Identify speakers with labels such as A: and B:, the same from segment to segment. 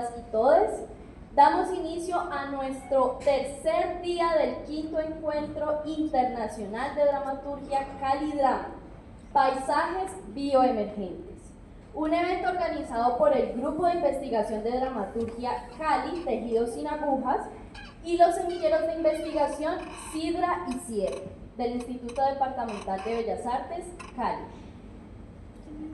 A: todas y todes. Damos inicio a nuestro tercer día del quinto encuentro internacional de dramaturgia CaliDrama, Paisajes Bioemergentes, un evento organizado por el Grupo de Investigación de Dramaturgia Cali, Tejidos sin Agujas, y los semilleros de investigación Sidra y Cierre, del Instituto Departamental de Bellas Artes, Cali.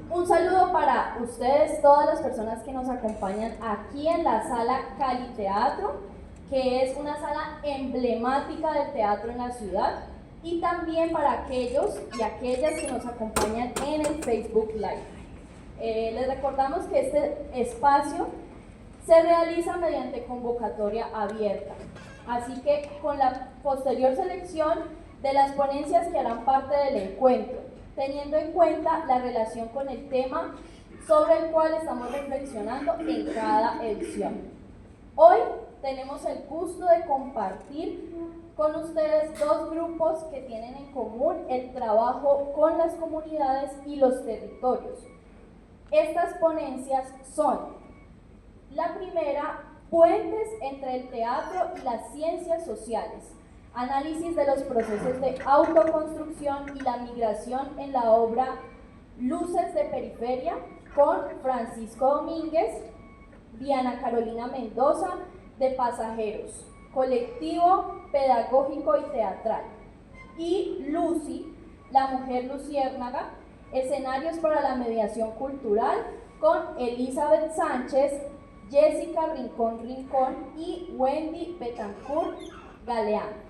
A: Un saludo para ustedes, todas las personas que nos acompañan aquí en la sala Cali Teatro, que es una sala emblemática del teatro en la ciudad, y también para aquellos y aquellas que nos acompañan en el Facebook Live. Les recordamos que este espacio se realiza mediante convocatoria abierta, así que con la posterior selección de las ponencias que harán parte del encuentro, teniendo en cuenta la relación con el tema sobre el cual estamos reflexionando en cada edición. Hoy tenemos el gusto de compartir con ustedes dos grupos que tienen en común el trabajo con las comunidades y los territorios. Estas ponencias son: la primera, puentes entre el teatro y las ciencias sociales, análisis de los procesos de autoconstrucción y la migración en la obra Luces de Periferia, con Francisco Domínguez, Diana Carolina Mendoza, de Pasajeros, colectivo pedagógico y teatral, y Lucy, la mujer luciérnaga, escenarios para la mediación cultural, con Elizabeth Sánchez, Jessica Rincón y Wendy Betancourt Galeán.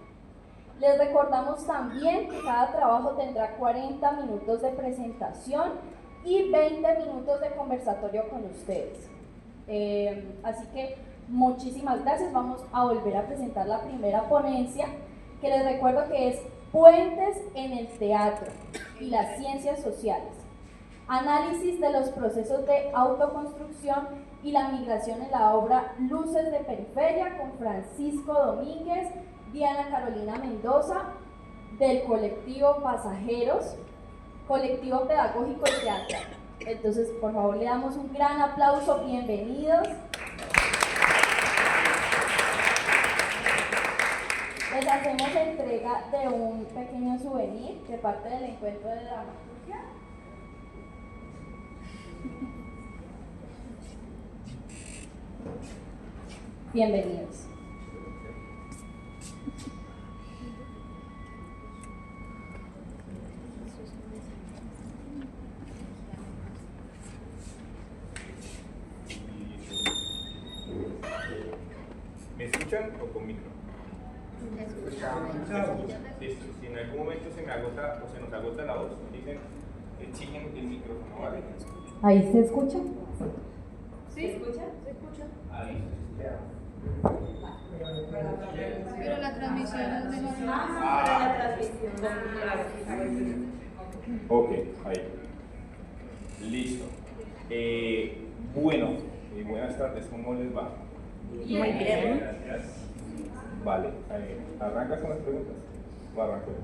A: Les recordamos también que cada trabajo tendrá 40 minutos de presentación y 20 minutos de conversatorio con ustedes. Así que muchísimas gracias. Vamos a volver a presentar la primera ponencia, que les recuerdo que es Puentes en el teatro y las ciencias sociales, análisis de los procesos de autoconstrucción y la migración en la obra Luces de Periferia, con Francisco Domínguez, Diana Carolina Mendoza, del colectivo Pasajeros, colectivo pedagógico y teatral. Entonces, por favor, le damos un gran aplauso. Bienvenidos. Les hacemos entrega de un pequeño souvenir de parte del encuentro de dramaturgia. Bienvenidos.
B: ¿Me escuchan o con micro? Listo. Si en algún momento se me agota o se nos agota la voz, dicen, exigen el micrófono, ¿vale?
C: ¿Ahí se escucha?
A: ¿Sí? ¿Se escucha? ¿Se escucha?
B: Ahí.
D: Pero la transmisión es de
A: la transmisión.
B: Ok, ahí. Listo. Bueno, buenas tardes, ¿cómo les va?
A: Muy bien.
B: Gracias. Vale, ¿arrancas con las preguntas? ¿O arranco yo?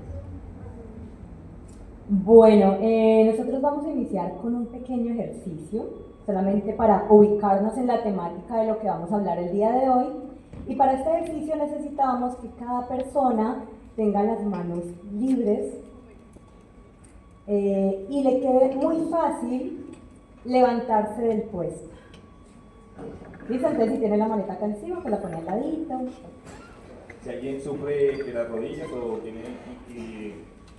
C: Bueno, nosotros vamos a iniciar con un pequeño ejercicio, solamente para ubicarnos en la temática de lo que vamos a hablar el día de hoy. Y para este ejercicio necesitamos que cada persona tenga las manos libres y le quede muy fácil levantarse del puesto. ¿Listo? Entonces, si tiene la maleta acá encima, pues la pone al ladito.
B: Si alguien sufre de las rodillas o tiene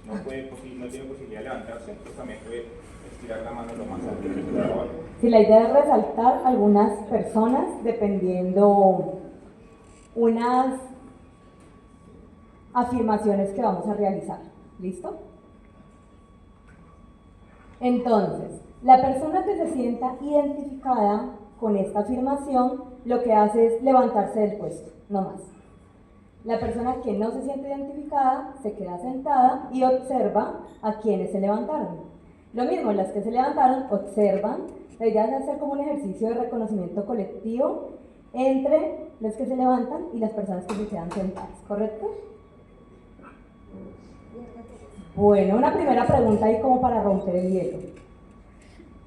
B: no tiene posibilidad de levantarse, pues también puede estirar la mano lo más alto que pueda.
C: Sí, la idea es resaltar algunas personas dependiendo unas afirmaciones que vamos a realizar. ¿Listo? Entonces, la persona que se sienta identificada con esta afirmación, lo que hace es levantarse del puesto, no más. La persona que no se siente identificada se queda sentada y observa a quienes se levantaron. Lo mismo, las que se levantaron observan. La idea es hacer como un ejercicio de reconocimiento colectivo entre los que se levantan y las personas que se quedan sentadas, ¿correcto? Bueno, una primera pregunta ahí como para romper el hielo.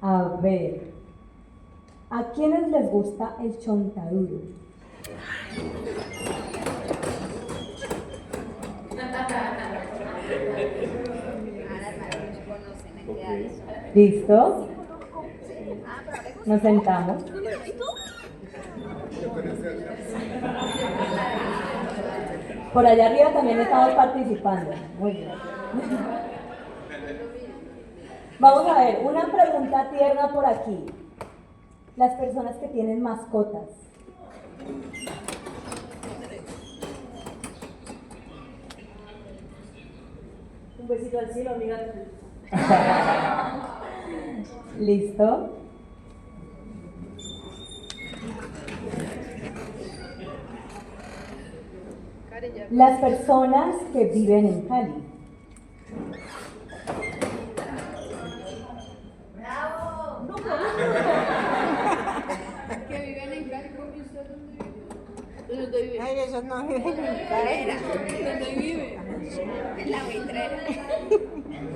C: A ver, ¿A quiénes les gusta el chontaduro? ¿Listo? Nos sentamos. Por allá arriba también estamos participando. Muy bien. Vamos a ver, una pregunta tierna por aquí. Las personas que tienen mascotas.
E: Un besito al cielo, amiga.
C: ¿Listo? Las personas que viven en Cali.
D: Que viven en Cali, ¿y usted dónde vive?
F: Ay, esos no viven en Cali.
D: ¿Dónde vive?
G: En la buitrera.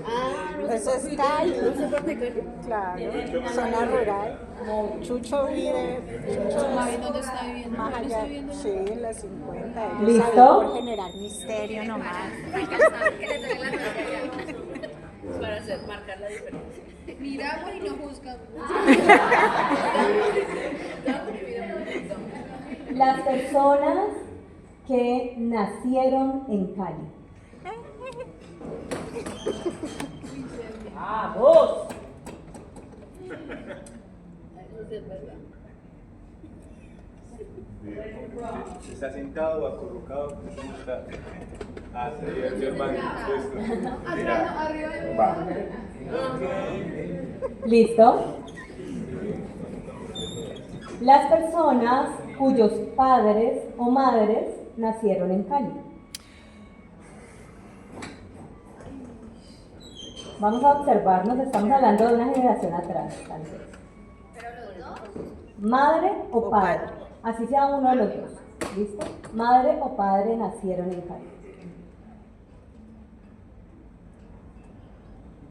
D: Ah, no
F: Eso es Cali.
D: ¿No se parte de Cali?
F: Claro, zona rural. Chucho vive,
D: ¿Dónde está viviendo?
F: más
D: ¿Dónde
F: allá,
D: está viviendo?
F: sí, en las 50. Ellos
C: ¿Listo?
F: saben por generar misterio nomás.
D: Para hacer, marcar la diferencia. Miramos y no juzgamos.
C: Las personas que nacieron en Cali.
E: ¡Vamos!
D: Eso sí es verdad.
B: Se está sentado, acurrucado, ¿cómo está? Ah, se divierte hermano,
D: Arriba.
B: Va.
C: ¿Listo? Las personas cuyos padres o madres nacieron en Cali. Vamos a observarnos, estamos hablando de una generación atrás, tal vez. Madre o padre, así sea uno de los dos. ¿Listo? Madre o padre nacieron en Cali.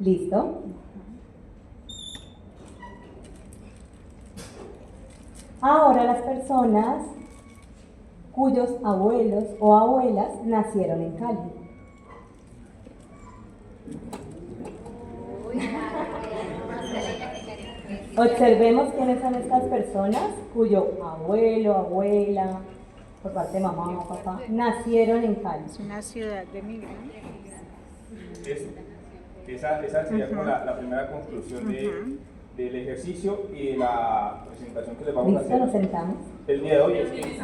C: ¿Listo? Ahora las personas cuyos abuelos o abuelas nacieron en Cali. Observemos quiénes son estas personas cuyo abuelo, abuela, por parte de mamá o papá, nacieron en Cali.
F: Es una ciudad de migrantes.
B: Eso. Esa sería como la primera conclusión del ejercicio y de la presentación que les vamos a
C: ¿Listo? Nos
B: hacer
C: sentamos.
B: el día de hoy. Es que,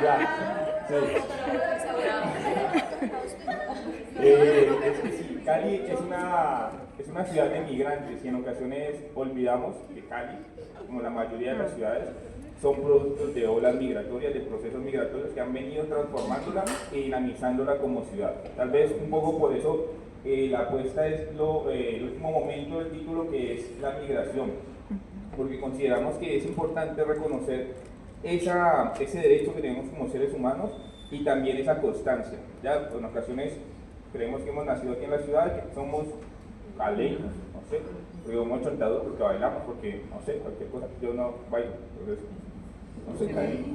B: ya, sí. Es que sí, Cali es una ciudad de migrantes y en ocasiones olvidamos que Cali, como la mayoría de las ciudades, son productos de olas migratorias, de procesos migratorios que han venido transformándola e dinamizándola como ciudad. Tal vez un poco por eso la apuesta es el último momento del título, que es la migración, porque consideramos que es importante reconocer ese derecho que tenemos como seres humanos y también esa constancia. Ya en ocasiones creemos que hemos nacido aquí en la ciudad, que somos caleños, no sé, pero somos chontados porque bailamos, porque no sé, cualquier cosa, yo no bailo, entonces no soy caleño.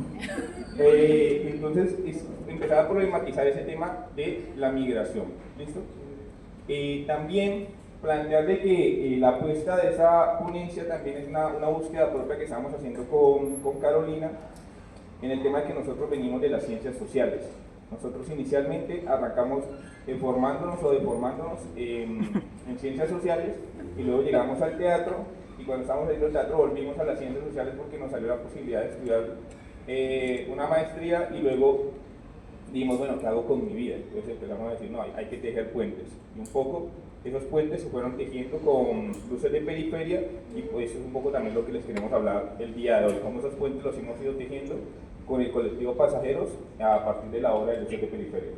B: Entonces es empezar a problematizar ese tema de la migración, ¿listo? También plantear de que la apuesta de esa ponencia también es una búsqueda propia que estamos haciendo con Carolina en el tema de que nosotros venimos de las ciencias sociales. Nosotros inicialmente arrancamos formándonos o deformándonos en ciencias sociales y luego llegamos al teatro, y cuando estábamos en el teatro volvimos a las ciencias sociales porque nos salió la posibilidad de estudiar una maestría, y luego dijimos, bueno, ¿qué hago con mi vida? Entonces empezamos a decir, no, hay que tejer puentes, y un poco esos puentes se fueron tejiendo con luces de periferia, y pues eso es un poco también lo que les queremos hablar el día de hoy, cómo esos puentes los hemos ido tejiendo con el colectivo Pasajeros a partir de la obra de luces de periferia.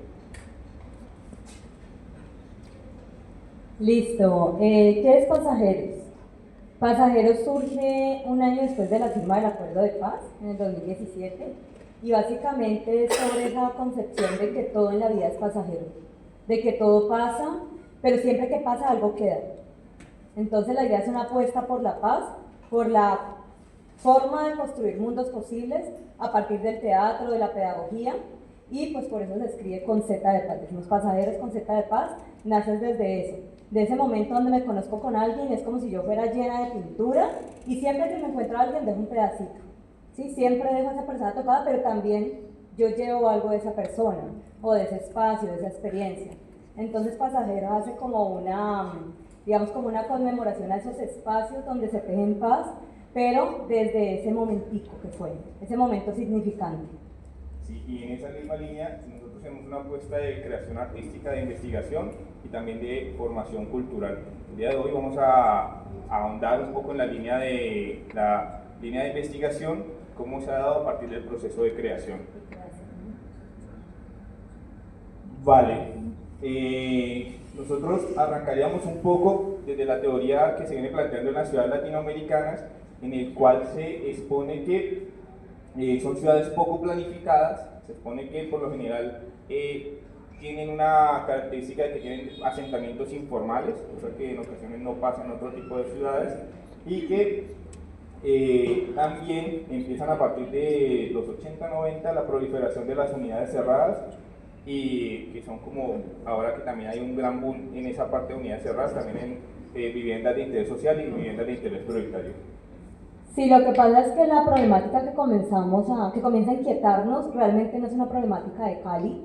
C: Listo. ¿Qué es Pasajeros? Pasajeros surge un año después de la firma del Acuerdo de Paz, en el 2017, y básicamente es sobre esa concepción de que todo en la vida es pasajero, de que todo pasa, pero siempre que pasa algo queda. Entonces la idea es una apuesta por la paz, por la forma de construir mundos posibles a partir del teatro, de la pedagogía, y pues por eso se escribe con Z de paz. Decimos pasajeros con Z de paz, nace desde eso, de ese momento donde me conozco con alguien, es como si yo fuera llena de pintura, y siempre que me encuentro a alguien dejo un pedacito, ¿sí? Siempre dejo a esa persona tocada, pero también yo llevo algo de esa persona, o de ese espacio, de esa experiencia. Entonces Pasajeros hace como una, digamos, como una conmemoración a esos espacios donde se teje en paz, pero desde ese momentico que fue, ese momento significante.
B: Sí, y en esa misma línea nosotros tenemos una apuesta de creación artística, de investigación y también de formación cultural. El día de hoy vamos a ahondar un poco en la línea de investigación, cómo se ha dado a partir del proceso de creación. Vale, nosotros arrancaríamos un poco desde la teoría que se viene planteando en las ciudades latinoamericanas, en el cual se expone que son ciudades poco planificadas, se expone que por lo general tienen una característica de que tienen asentamientos informales, cosa que en ocasiones no pasa en otro tipo de ciudades, y que también empiezan a partir de los 80-90 la proliferación de las unidades cerradas, y que son como, ahora que también hay un gran boom en esa parte de unidades cerradas, también en viviendas de interés social y viviendas de interés prioritario.
C: Sí, lo que pasa es que la problemática que comienza a inquietarnos realmente no es una problemática de Cali,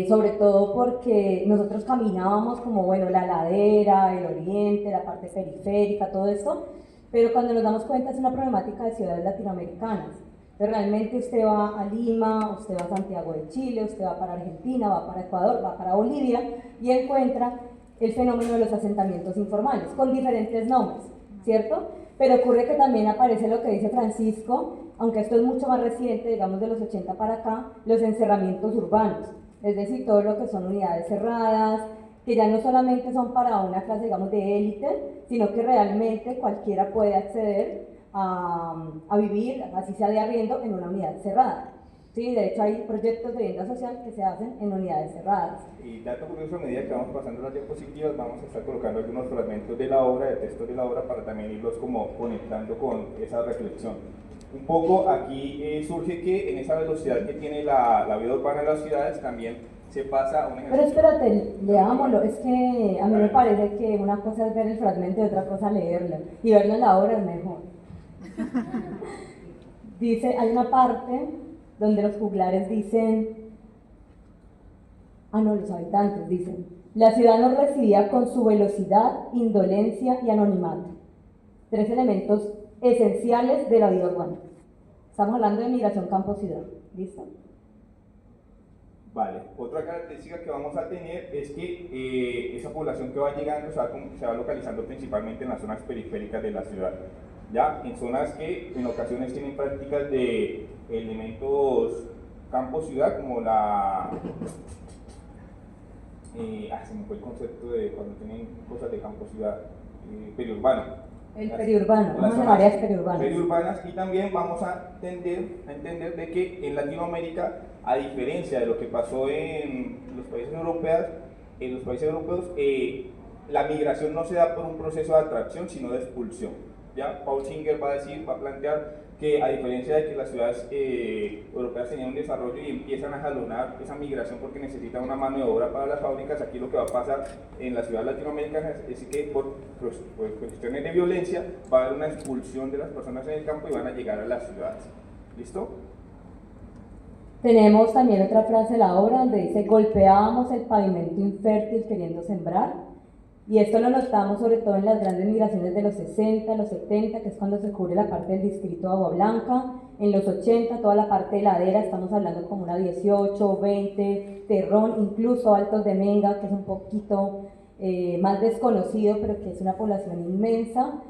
C: sobre todo porque nosotros caminábamos como, bueno, la ladera, el oriente, la parte periférica, todo esto, pero cuando nos damos cuenta es una problemática de ciudades latinoamericanas. Entonces, realmente usted va a Lima, usted va a Santiago de Chile, usted va para Argentina, va para Ecuador, va para Bolivia y encuentra el fenómeno de los asentamientos informales, con diferentes nombres, ¿cierto? Pero ocurre que también aparece lo que dice Francisco, aunque esto es mucho más reciente, digamos de los 80 para acá, los encerramientos urbanos, es decir, todo lo que son unidades cerradas, que ya no solamente son para una clase, digamos, de élite, sino que realmente cualquiera puede acceder a vivir, así sea de arriendo, en una unidad cerrada. Sí, de hecho hay proyectos de vivienda social que se hacen en unidades cerradas.
B: Y dato curioso, a medida que vamos pasando las diapositivas, vamos a estar colocando algunos fragmentos de la obra, de textos de la obra, para también irlos como conectando con esa reflexión. Un poco aquí surge que en esa velocidad que tiene la vida urbana en las ciudades, también se pasa a un ejercicio.
C: Pero espérate, leámoslo, es que a mí me parece que una cosa es ver el fragmento y otra cosa leerlo, y verlo en la obra es mejor. Dice, hay una parte donde los juglares dicen, los habitantes dicen, la ciudad nos recibía con su velocidad, indolencia y anonimato, 3 elementos esenciales de la vida urbana. Estamos hablando de migración campo-ciudad, ¿listo?
B: Vale, otra característica que vamos a tener es que esa población que va llegando se va localizando principalmente en las zonas periféricas de la ciudad, ya en zonas que en ocasiones tienen prácticas de elementos campo-ciudad, como se me fue el concepto de cuando tienen cosas de campo-ciudad, periurbano.
C: El periurbano, vamos a áreas periurbanas.
B: Periurbanas, y también vamos a entender de que en Latinoamérica, a diferencia de lo que pasó en los países europeos, la migración no se da por un proceso de atracción, sino de expulsión. ¿Ya? Paul Singer va a plantear que a diferencia de que las ciudades europeas tenían un desarrollo y empiezan a jalonar esa migración porque necesitan una mano de obra para las fábricas, aquí lo que va a pasar en las ciudades latinoamericanas es que por cuestiones de violencia va a haber una expulsión de las personas en el campo y van a llegar a las ciudades. ¿Listo?
C: Tenemos también otra frase de la obra donde dice, golpeábamos el pavimento infértil queriendo sembrar. Y esto lo notamos sobre todo en las grandes migraciones de los 60, los 70, que es cuando se cubre la parte del distrito de Agua Blanca, en los 80, toda la parte de ladera, estamos hablando como una 18, 20, Terrón, incluso Altos de Menga, que es un poquito más desconocido, pero que es una población inmensa,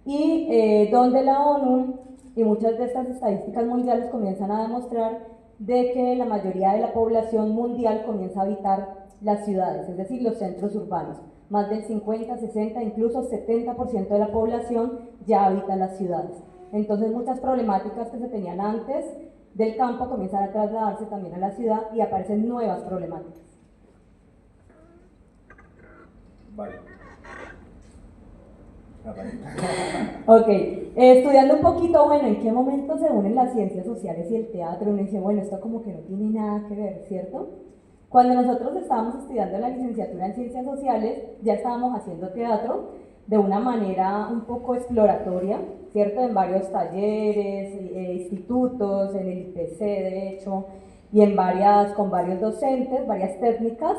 C: y donde la ONU y muchas de estas estadísticas mundiales comienzan a demostrar de que la mayoría de la población mundial comienza a habitar las ciudades, es decir, los centros urbanos. Más del 50, 60, incluso 70% de la población ya habita las ciudades. Entonces muchas problemáticas que se tenían antes del campo comienzan a trasladarse también a la ciudad y aparecen nuevas problemáticas.
B: Vale.
C: Ok, estudiando un poquito, bueno, ¿en qué momento se unen las ciencias sociales y el teatro? Uno dice, bueno, esto como que no tiene nada que ver, ¿cierto? Cuando nosotros estábamos estudiando la licenciatura en ciencias sociales, ya estábamos haciendo teatro de una manera un poco exploratoria, ¿cierto? En varios talleres, institutos, en el IPC de hecho, y con varios docentes, varias técnicas.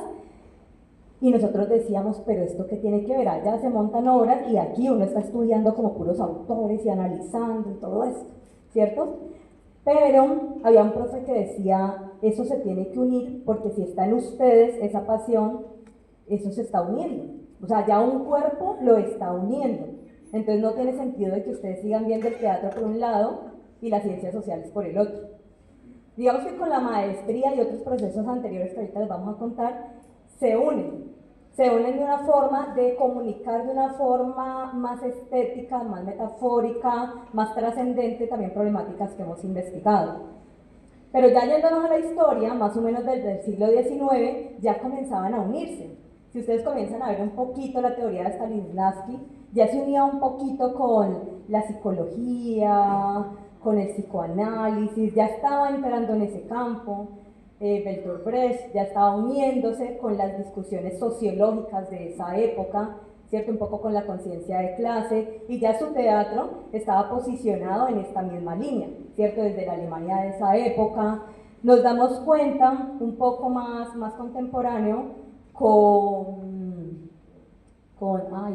C: Y nosotros decíamos, pero esto qué tiene que ver, allá se montan obras y aquí uno está estudiando como puros autores y analizando y todo esto, ¿cierto? Pero había un profe que decía, eso se tiene que unir porque si está en ustedes esa pasión, eso se está uniendo. O sea, ya un cuerpo lo está uniendo. Entonces no tiene sentido de que ustedes sigan viendo el teatro por un lado y las ciencias sociales por el otro. Digamos que con la maestría y otros procesos anteriores que ahorita les vamos a contar, se unen de una forma de comunicar de una forma más estética, más metafórica, más trascendente, también problemáticas que hemos investigado. Pero ya yéndonos a la historia, más o menos desde el siglo XIX, ya comenzaban a unirse. Si ustedes comienzan a ver un poquito la teoría de Stanislavski, ya se unía un poquito con la psicología, con el psicoanálisis, ya estaba entrando en ese campo. Bertolt Brecht ya estaba uniéndose con las discusiones sociológicas de esa época, ¿cierto? Un poco con la conciencia de clase, y ya su teatro estaba posicionado en esta misma línea, ¿cierto? Desde la Alemania de esa época. Nos damos cuenta, un poco más contemporáneo, ay,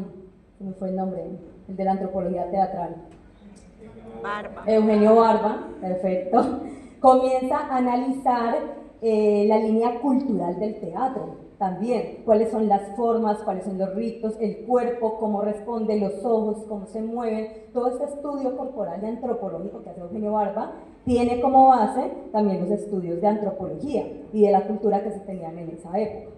C: se me fue el nombre, el de la antropología teatral.
F: Barba.
C: Eugenio Barba, perfecto. Comienza a analizar la línea cultural del teatro también, cuáles son las formas, cuáles son los ritos, el cuerpo, cómo responde, los ojos, cómo se mueven. Todo este estudio corporal y antropológico que hace Eugenio Barba tiene como base también los estudios de antropología y de la cultura que se tenían en esa época.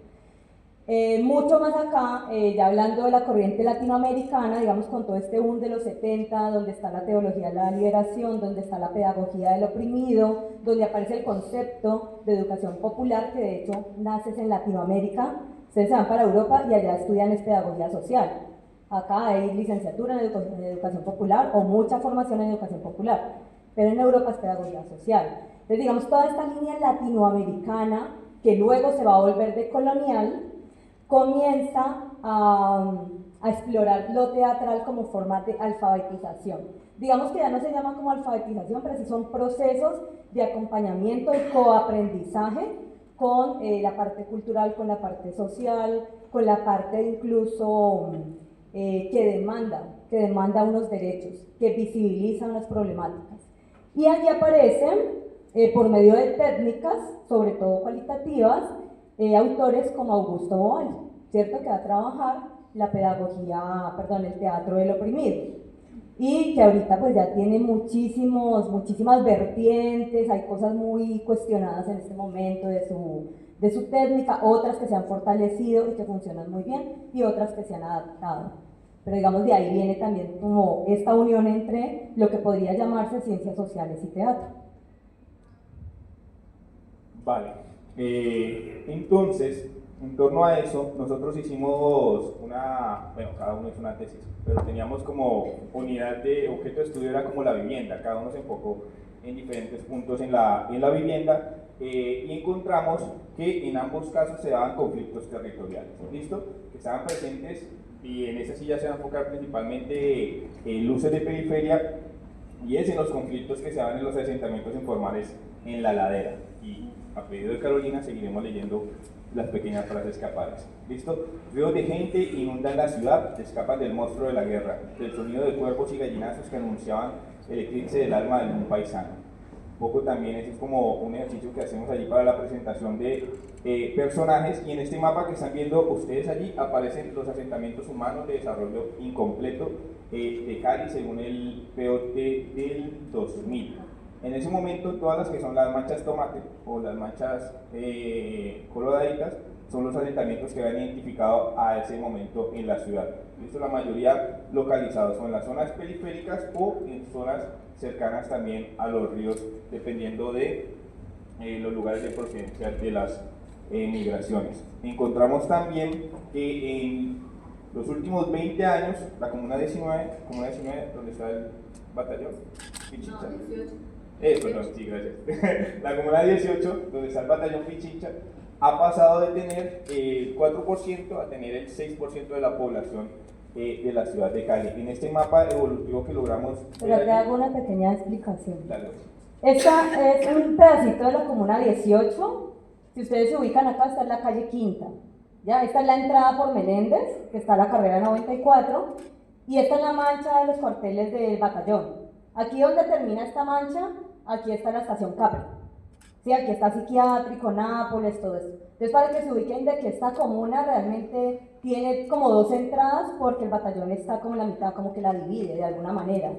C: Mucho más acá, ya hablando de la corriente latinoamericana, digamos con todo este boom de los 70, donde está la teología de la liberación, donde está la pedagogía del oprimido, donde aparece el concepto de educación popular, que de hecho nace en Latinoamérica. Ustedes se van para Europa y allá estudian pedagogía social. Acá hay licenciatura en educación popular o mucha formación en educación popular, pero en Europa es pedagogía social. Entonces digamos toda esta línea latinoamericana, que luego se va a volver decolonial, comienza a explorar lo teatral como forma de alfabetización. Digamos que ya no se llama como alfabetización, pero sí son procesos de acompañamiento y coaprendizaje con la parte cultural, con la parte social, con la parte incluso que demanda unos derechos, que visibiliza unas problemáticas. Y allí aparecen, por medio de técnicas, sobre todo cualitativas, autores como Augusto Boal, ¿cierto? Que va a trabajar la pedagogía, el teatro del oprimido. Y que ahorita pues ya tiene muchísimas vertientes, hay cosas muy cuestionadas en este momento de su técnica, otras que se han fortalecido y que funcionan muy bien, y otras que se han adaptado. Pero digamos de ahí viene también como esta unión entre lo que podría llamarse ciencias sociales y teatro.
B: Vale. Entonces, en torno a eso, nosotros hicimos cada uno hizo una tesis, pero teníamos como unidad de objeto de estudio, era como la vivienda, cada uno se enfocó en diferentes puntos en la vivienda, y encontramos que en ambos casos se daban conflictos territoriales, ¿listo? Que estaban presentes, y en esa sí ya se va a enfocar principalmente luces de periferia, y es en los conflictos que se dan en los asentamientos informales en la ladera. Y a pedido de Carolina seguiremos leyendo las pequeñas frases que aparecen. ¿Listo? Ríos de gente inundan la ciudad, escapan del monstruo de la guerra, del sonido de cuervos y gallinazos que anunciaban el eclipse del alma de un paisano. Un poco también ese es como un ejercicio que hacemos allí para la presentación de personajes, y en este mapa que están viendo ustedes allí aparecen los asentamientos humanos de desarrollo incompleto de Cali según el POT del 2000. En ese momento, todas las que son las manchas tomate o las manchas coloraditas son los asentamientos que habían identificado a ese momento en la ciudad. Esto la mayoría localizados son en las zonas periféricas o en zonas cercanas también a los ríos, dependiendo de los lugares de procedencia de las migraciones. Encontramos también que Los últimos 20 años, la Comuna 19, donde está el batallón Pichincha. Perdón, sí, gracias. La Comuna 18, donde está el batallón Pichincha, ha pasado de tener el 4% a tener el 6% de la población de la ciudad de Cali. En este mapa evolutivo que logramos...
C: Pero te hago una pequeña explicación.
B: Dale.
C: Esta es un pedacito de la Comuna 18. Si ustedes se ubican acá, está en la calle Quinta. ¿Ya? Esta es la entrada por Meléndez, que está en la carrera 94, y esta es la mancha de los cuarteles del batallón. Aquí donde termina esta mancha, aquí está la estación Capri. Sí, aquí está Psiquiátrico, Nápoles, todo esto. Entonces, para que se ubiquen de que esta comuna realmente tiene como dos entradas, porque el batallón está como en la mitad, como que la divide de alguna manera.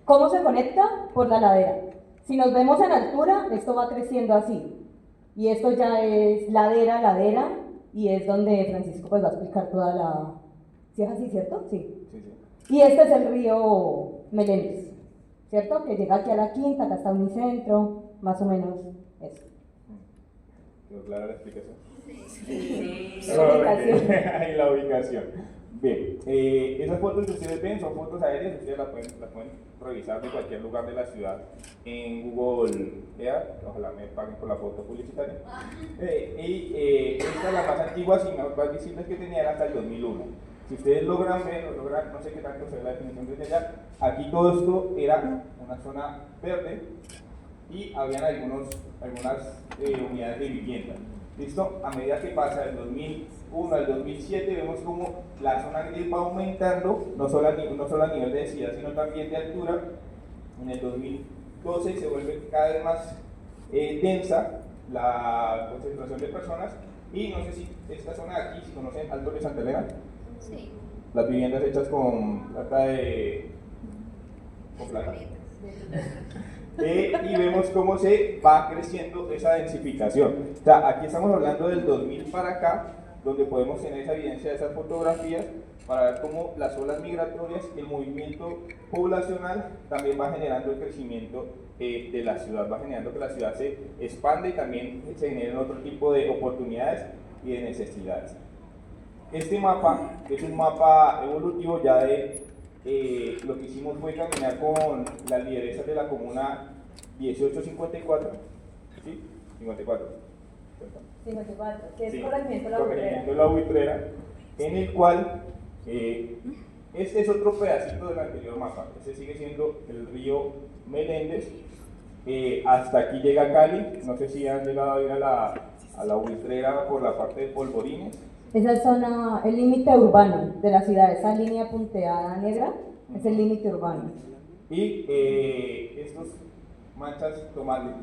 C: ¿Cómo se conecta? Por la ladera. Si nos vemos en altura, esto va creciendo así. Y esto ya es ladera, y es donde Francisco pues va a explicar toda la... ¿Sí es así, cierto? Sí. Y este es el río Meléndez, ¿cierto? Que llega aquí a la Quinta, acá está Unicentro, más o menos eso.
B: ¿Quedó clara la explicación?
C: Sí.
B: Ahí la ubicación. Bien, esas fotos que ustedes ven son fotos aéreas, ustedes las pueden revisar de cualquier lugar de la ciudad en Google Earth, ojalá me paguen por la foto publicitaria. Esta es la más antigua, sin más visibles que tenía, era hasta el 2001. Si ustedes logran ver, no sé qué tanto se ve la definición desde allá, aquí todo esto era una zona verde y habían algunas unidades de vivienda. ¿Listo? A medida que pasa del 2001 al 2007 vemos como la zona gris va aumentando, no solo a nivel de densidad, sino también de altura. En el 2012 se vuelve cada vez más densa la concentración de personas, y no sé si esta zona de aquí, si conocen Alto de Santa Elena,
G: Sí.
B: las viviendas hechas con plata con plata. Y vemos cómo se va creciendo esa densificación. O sea, aquí estamos hablando del 2000 para acá, donde podemos tener esa evidencia de esas fotografías para ver cómo las olas migratorias, el movimiento poblacional también va generando el crecimiento de la ciudad, va generando que la ciudad se expande y también se generen otro tipo de oportunidades y de necesidades. Este mapa es un mapa evolutivo ya de lo que hicimos fue caminar con las lideresas de la comuna 1854, ¿sí? 54,
C: que es
B: sí,
C: corregimiento de la
B: corregimiento de la Buitrera, en el cual este es otro pedacito del anterior mapa. Este sigue siendo el río Meléndez, hasta aquí llega Cali. No sé si han llegado a ir a la Buitrera por la parte de Polvorines.
C: Esa zona, el límite urbano de la ciudad, esa línea punteada negra, es el límite urbano.
B: Y estos manchas tomales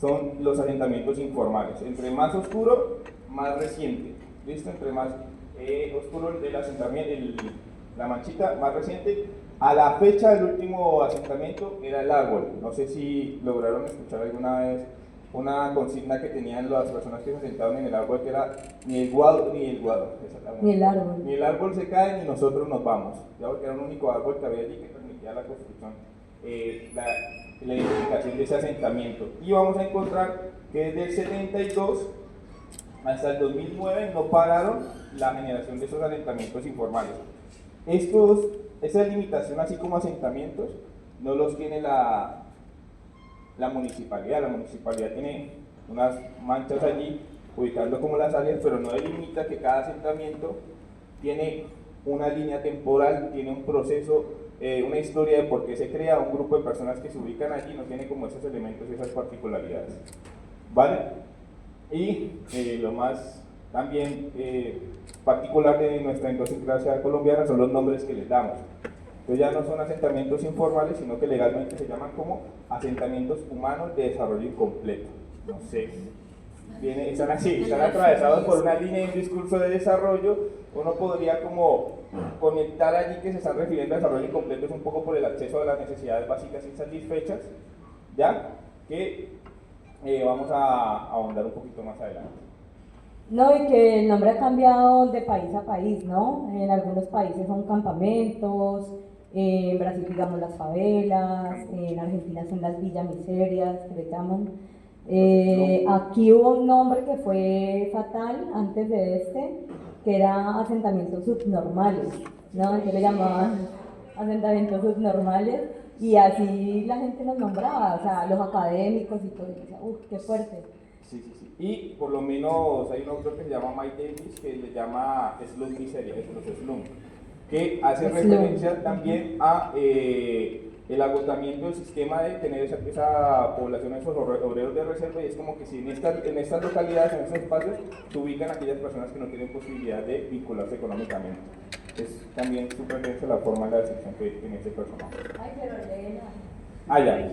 B: son los asentamientos informales. Entre más oscuro, más reciente. ¿Listo? Entre más oscuro el asentamiento, la manchita más reciente. A la fecha del último asentamiento era el árbol. No sé si lograron escuchar alguna vez una consigna que tenían las personas que se sentaban en el árbol, que era ni el guado ni el guado.
C: Ni el árbol.
B: Ni el árbol se cae ni nosotros nos vamos. Ya, porque era el único árbol que había allí que permitía la construcción, la identificación de ese asentamiento. Y vamos a encontrar que desde el 72 hasta el 2009 no pararon la generación de esos asentamientos informales. Esa limitación, así como asentamientos, no los tiene la municipalidad. La municipalidad tiene unas manchas allí ubicando como las áreas, pero no delimita que cada asentamiento tiene una línea temporal, tiene un proceso, una historia de por qué se crea, un grupo de personas que se ubican allí, no tiene como esos elementos y esas particularidades. ¿Vale? Y lo más también particular de nuestra idiosincrasia colombiana son los nombres que les damos. Entonces ya no son asentamientos informales, sino que legalmente se llaman como asentamientos humanos de desarrollo incompleto. No sé, están así, están atravesados por una línea de un discurso de desarrollo. Uno podría como conectar allí que se están refiriendo a desarrollo incompleto es un poco por el acceso a las necesidades básicas insatisfechas, ¿ya? Que vamos a ahondar un poquito más adelante.
C: No, y que el nombre ha cambiado de país a país, ¿no? En algunos países son campamentos, en Brasil digamos las favelas, en Argentina son las villas miserias, que le llaman. Aquí hubo un nombre que fue fatal antes de este, que eran asentamientos subnormales, ¿no? Entonces le llamaban asentamientos subnormales y así la gente los nombraba, o sea, los académicos y todo, y decía, ¡uf, qué fuerte!
B: Sí, sí, sí. Y por lo menos hay un autor que se llama Mike Davis que le llama slum miseria, los slum, que hace referencia también a el agotamiento del sistema de tener esa población, esos obreros de reserva, y es como que si en estas localidades, en esos espacios, se ubican aquellas personas que no tienen posibilidad de vincularse económicamente. Es también súper densa la forma de la descripción que tiene este personaje.
C: Ay, pero léela.
B: Allá.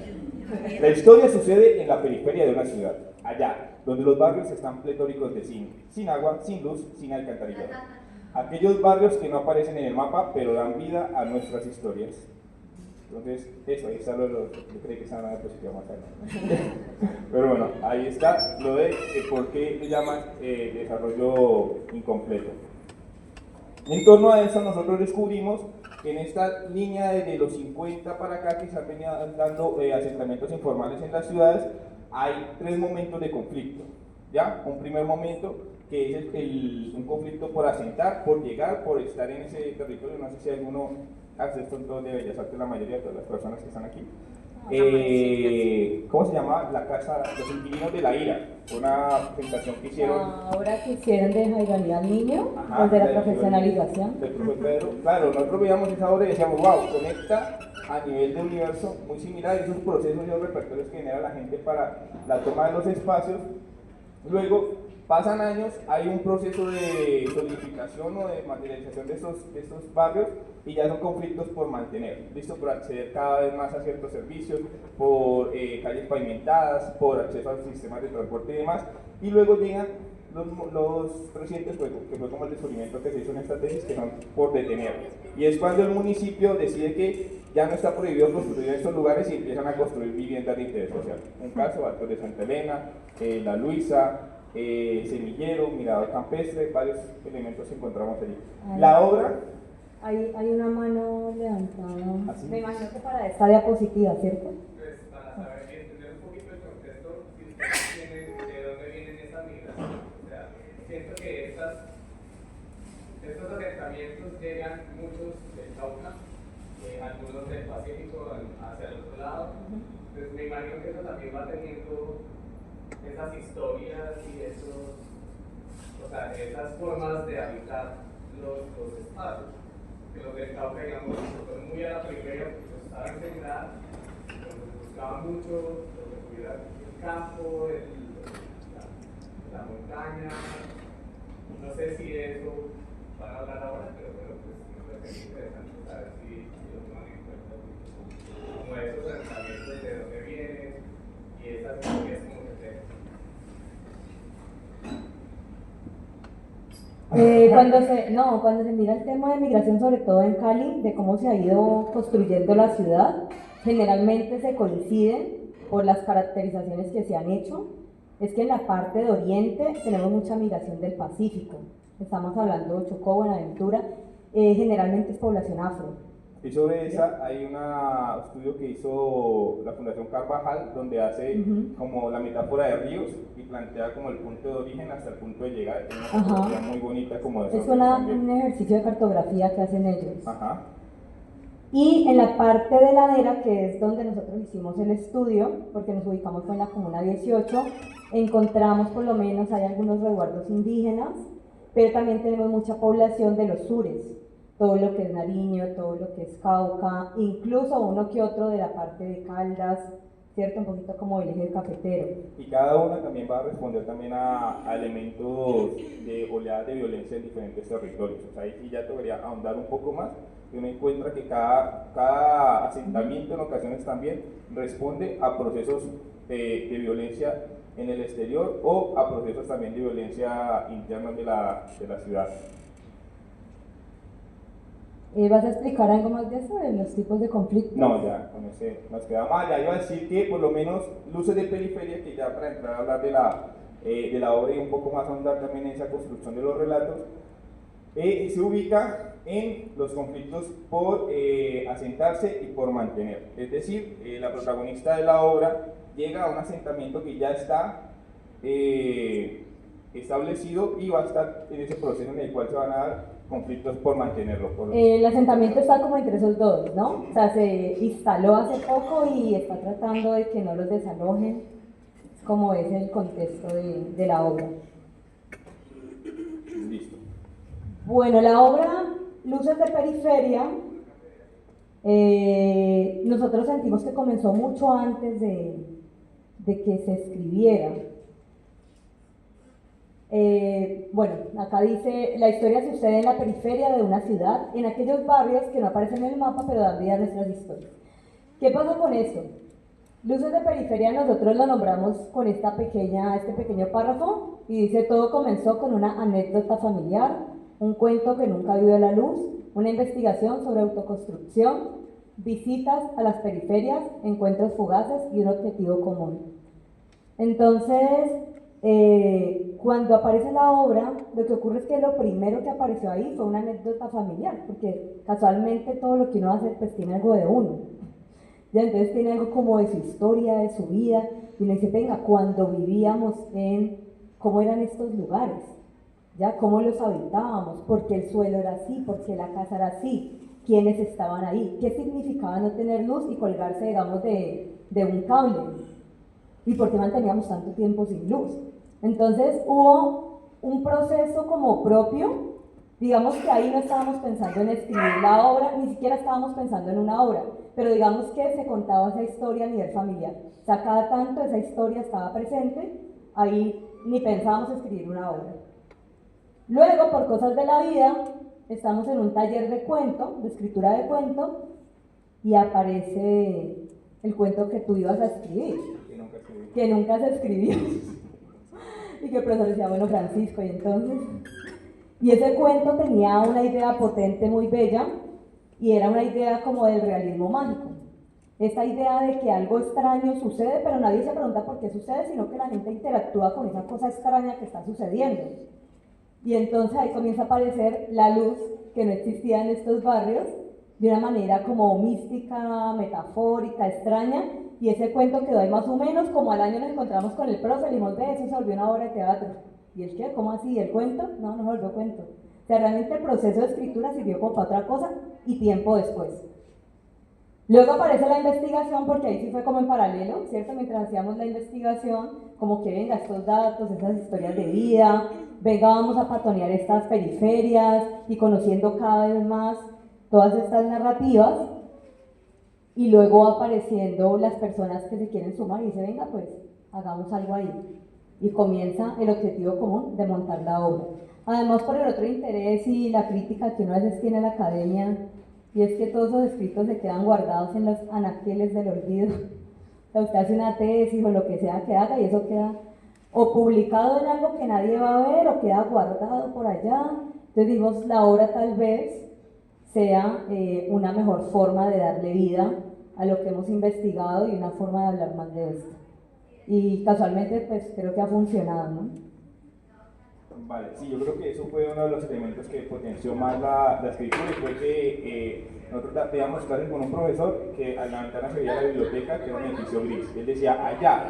B: La historia sucede en la periferia de una ciudad, allá, donde los barrios están pletóricos de zinc, sin agua, sin luz, sin alcantarillado. Aquellos barrios que no aparecen en el mapa, pero dan vida a nuestras historias. Entonces, eso, ahí está yo creí que estaba en la diapositiva más adelante. Pero bueno, ahí está lo de por qué le llaman desarrollo incompleto. En torno a eso, nosotros descubrimos que en esta línea desde los 50 para acá, que se han venido dando asentamientos informales en las ciudades, hay 3 momentos de conflicto. ¿Ya? Un primer momento que es un conflicto por asentar, por llegar, por estar en ese territorio. No sé si alguno hace esto en todo de Bellas Artes, la mayoría de todas las personas que están aquí. ¿Cómo se llama? La casa, los inquilinos de la ira, una presentación que hicieron.
C: Ahora que hicieron de Jaironía al niño,
B: Ajá,
C: de la profesionalización.
B: del profe Pedro. Claro, nosotros veíamos esa obra y decíamos, wow, conecta a nivel de universo muy similar, esos procesos y los repertorios que genera la gente para la toma de los espacios. Luego, pasan años, hay un proceso de solidificación o de materialización de estos barrios y ya son conflictos por mantener, ¿listo? Por acceder cada vez más a ciertos servicios, por calles pavimentadas, por acceso a sistemas de transporte y demás. Y luego llegan los recientes juegos, que fue como el descubrimiento que se hizo en esta tesis, que son por detener. Y es cuando el municipio decide que ya no está prohibido construir en estos lugares y empiezan a construir viviendas de interés social. Un caso, Altos de Santa Elena, La Luisa, Semillero, Mirador Campestre, varios elementos que encontramos allí. La obra...
C: Hay una mano levantada.
B: ¿Ah, sí?
C: Me imagino que para esta diapositiva, ¿cierto?
H: Pues para saber y entender un poquito el contexto, si ustedes tienen de dónde vienen esas migraciones. O sea, siento que estos asentamientos llegan muchos del Cauca, algunos del Pacífico hacia el otro lado. Entonces me imagino que eso también va teniendo esas historias y esas formas de habitar los espacios. Que los del Cauca, digamos, fueron muy a la periferia porque los estaban integrados, buscaban mucho lo que tuviera el campo, la montaña. No sé si eso van a hablar ahora, pero bueno, pues me parece interesante saber si lo toman en cuenta. Como esos asentamientos de dónde vienen y esas historias como que tengan.
C: Cuando se mira el tema de migración, sobre todo en Cali, de cómo se ha ido construyendo la ciudad, generalmente se coinciden por las caracterizaciones que se han hecho. Es que en la parte de Oriente tenemos mucha migración del Pacífico. Estamos hablando de Chocó, Buenaventura, generalmente es población afro.
B: Y sobre esa hay un estudio que hizo la Fundación Carvajal, donde hace como la metáfora de ríos y plantea como el punto de origen hasta el punto de llegada. Es una fotografía muy bonita como de eso.
C: Es un ejercicio de cartografía que hacen ellos.
B: Ajá.
C: Y en la parte de ladera, que es donde nosotros hicimos el estudio, porque nos ubicamos en la Comuna 18, encontramos por lo menos, hay algunos resguardos indígenas, pero también tenemos mucha población de los sures, todo lo que es Nariño, todo lo que es Cauca, incluso uno que otro de la parte de Caldas, ¿cierto? Un poquito como el eje cafetero.
B: Y cada una también va a responder también a elementos de oleadas de violencia en diferentes territorios. O sea, ahí ya debería ahondar un poco más, y uno encuentra que cada asentamiento en ocasiones también responde a procesos de violencia en el exterior o a procesos también de violencia interna de la ciudad.
C: ¿Vas a explicar algo más de eso, de los tipos de conflictos?
B: No, ya, con ese nos quedamos. Ya iba a decir que por lo menos luces de periferia, que ya para entrar a hablar de la obra y un poco más ahondar también en esa construcción de los relatos, se ubica en los conflictos por asentarse y por mantener. Es decir, la protagonista de la obra llega a un asentamiento que ya está establecido y va a estar en ese proceso en el cual se van a dar conflictos por mantenerlo.
C: El asentamiento está como entre esos dos, ¿no? O sea, se instaló hace poco y está tratando de que no los desalojen, como es el contexto de la obra.
B: Listo.
C: Bueno, la obra Luces de Periferia, nosotros sentimos que comenzó mucho antes de que se escribiera. Bueno, acá dice, la historia sucede en la periferia de una ciudad, en aquellos barrios que no aparecen en el mapa, pero dan vida a nuestras historias. ¿Qué pasa con esto? Luces de Periferia nosotros lo nombramos con este pequeño párrafo, y dice, todo comenzó con una anécdota familiar, un cuento que nunca vio a la luz, una investigación sobre autoconstrucción, visitas a las periferias, encuentros fugaces y un objetivo común. Entonces, cuando aparece la obra, lo que ocurre es que lo primero que apareció ahí fue una anécdota familiar, porque casualmente todo lo que uno hace pues tiene algo de uno. Ya, entonces tiene algo como de su historia, de su vida, y uno dice, venga, cuando vivíamos cómo eran estos lugares, ya, cómo los habitábamos, por qué el suelo era así, por qué la casa era así, quiénes estaban ahí, qué significaba no tener luz y colgarse, digamos, de un cable, y por qué manteníamos tanto tiempo sin luz. Entonces hubo un proceso como propio, digamos que ahí no estábamos pensando en escribir la obra, ni siquiera estábamos pensando en una obra, pero digamos que se contaba esa historia a nivel familiar. O sea, cada tanto esa historia estaba presente, ahí ni pensábamos escribir una obra. Luego, por cosas de la vida, estamos en un taller de cuento, de escritura de cuento, y aparece el cuento que tú ibas a escribir, que nunca se escribió. Y que el profesor decía, bueno, Francisco, y entonces... Y ese cuento tenía una idea potente, muy bella, y era una idea como del realismo mágico. Esa idea de que algo extraño sucede, pero nadie se pregunta por qué sucede, sino que la gente interactúa con esa cosa extraña que está sucediendo. Y entonces ahí comienza a aparecer la luz que no existía en estos barrios, de una manera como mística, metafórica, extraña, y ese cuento quedó ahí más o menos, como al año nos encontramos con el profe, le dijimos, ve, eso se volvió una obra de teatro. ¿Y el qué? ¿Cómo así? ¿El cuento? No, no se volvió cuento. O sea, realmente el proceso de escritura sirvió como para otra cosa y tiempo después. Luego aparece la investigación, porque ahí sí fue como en paralelo, ¿cierto? Mientras hacíamos la investigación, como que venga estos datos, esas historias de vida, venga vamos a patonear estas periferias y conociendo cada vez más todas estas narrativas, y luego apareciendo las personas que se quieren sumar y dice, venga, pues hagamos algo ahí. Y comienza el objetivo común de montar la obra. Además, por el otro interés y la crítica que uno a veces tiene en la academia, y es que todos esos escritos se quedan guardados en los anaqueles del olvido. O sea, usted hace una tesis o lo que sea que haga y eso queda o publicado en algo que nadie va a ver o queda guardado por allá. Entonces dijimos, la obra tal vez sea una mejor forma de darle vida a lo que hemos investigado y una forma de hablar más de esto. Y casualmente pues creo que ha funcionado, ¿no?
B: Vale, sí, yo creo que eso fue uno de los elementos que potenció más la escritura, y fue que nosotros teníamos clases con un profesor que a la ventana se veía la biblioteca, que era un edificio gris. Él decía, allá,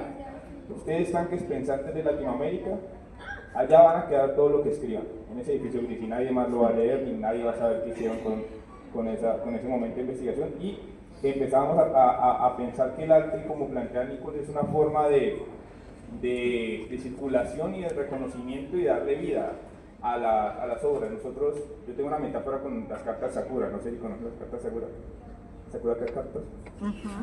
B: ustedes tanques pensantes de Latinoamérica, allá van a quedar todo lo que escriban en ese edificio gris, y nadie más lo va a leer, ni nadie va a saber qué hicieron con ese momento de investigación. Y empezábamos a pensar que el arte, como plantea Nicolás, es una forma de circulación y de reconocimiento y darle vida a las obras. Yo tengo una metáfora con las cartas Sakura, no sé si conoces las cartas Sakura. ¿Sakura qué cartas?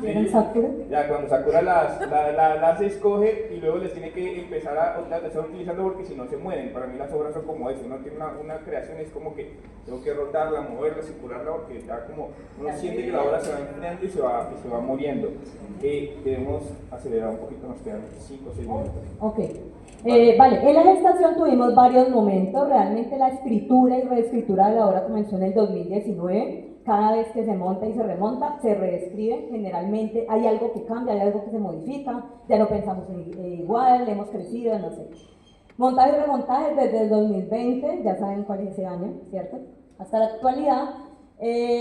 C: ¿Eran Sakura?
B: Ya, cuando Sakura las escoge y luego les tiene que empezar a estar utilizando, porque si no se mueren. Para mí las obras son como eso, uno tiene una creación, es como que tengo que rotarla, moverla, circularla, porque ya como uno siente que la obra se va enfriando y se va muriendo. Debemos acelerar un poquito, nos quedan 5 o 6 minutos.
C: Ok. Vale, en la gestación tuvimos varios momentos. Realmente la escritura y reescritura de la obra comenzó en el 2019. Cada vez que se monta y se remonta, se reescribe. Generalmente hay algo que cambia, hay algo que se modifica, ya no pensamos igual, hemos crecido, no sé. Montajes y remontajes desde el 2020, ya saben cuál es ese año, ¿cierto? Hasta la actualidad.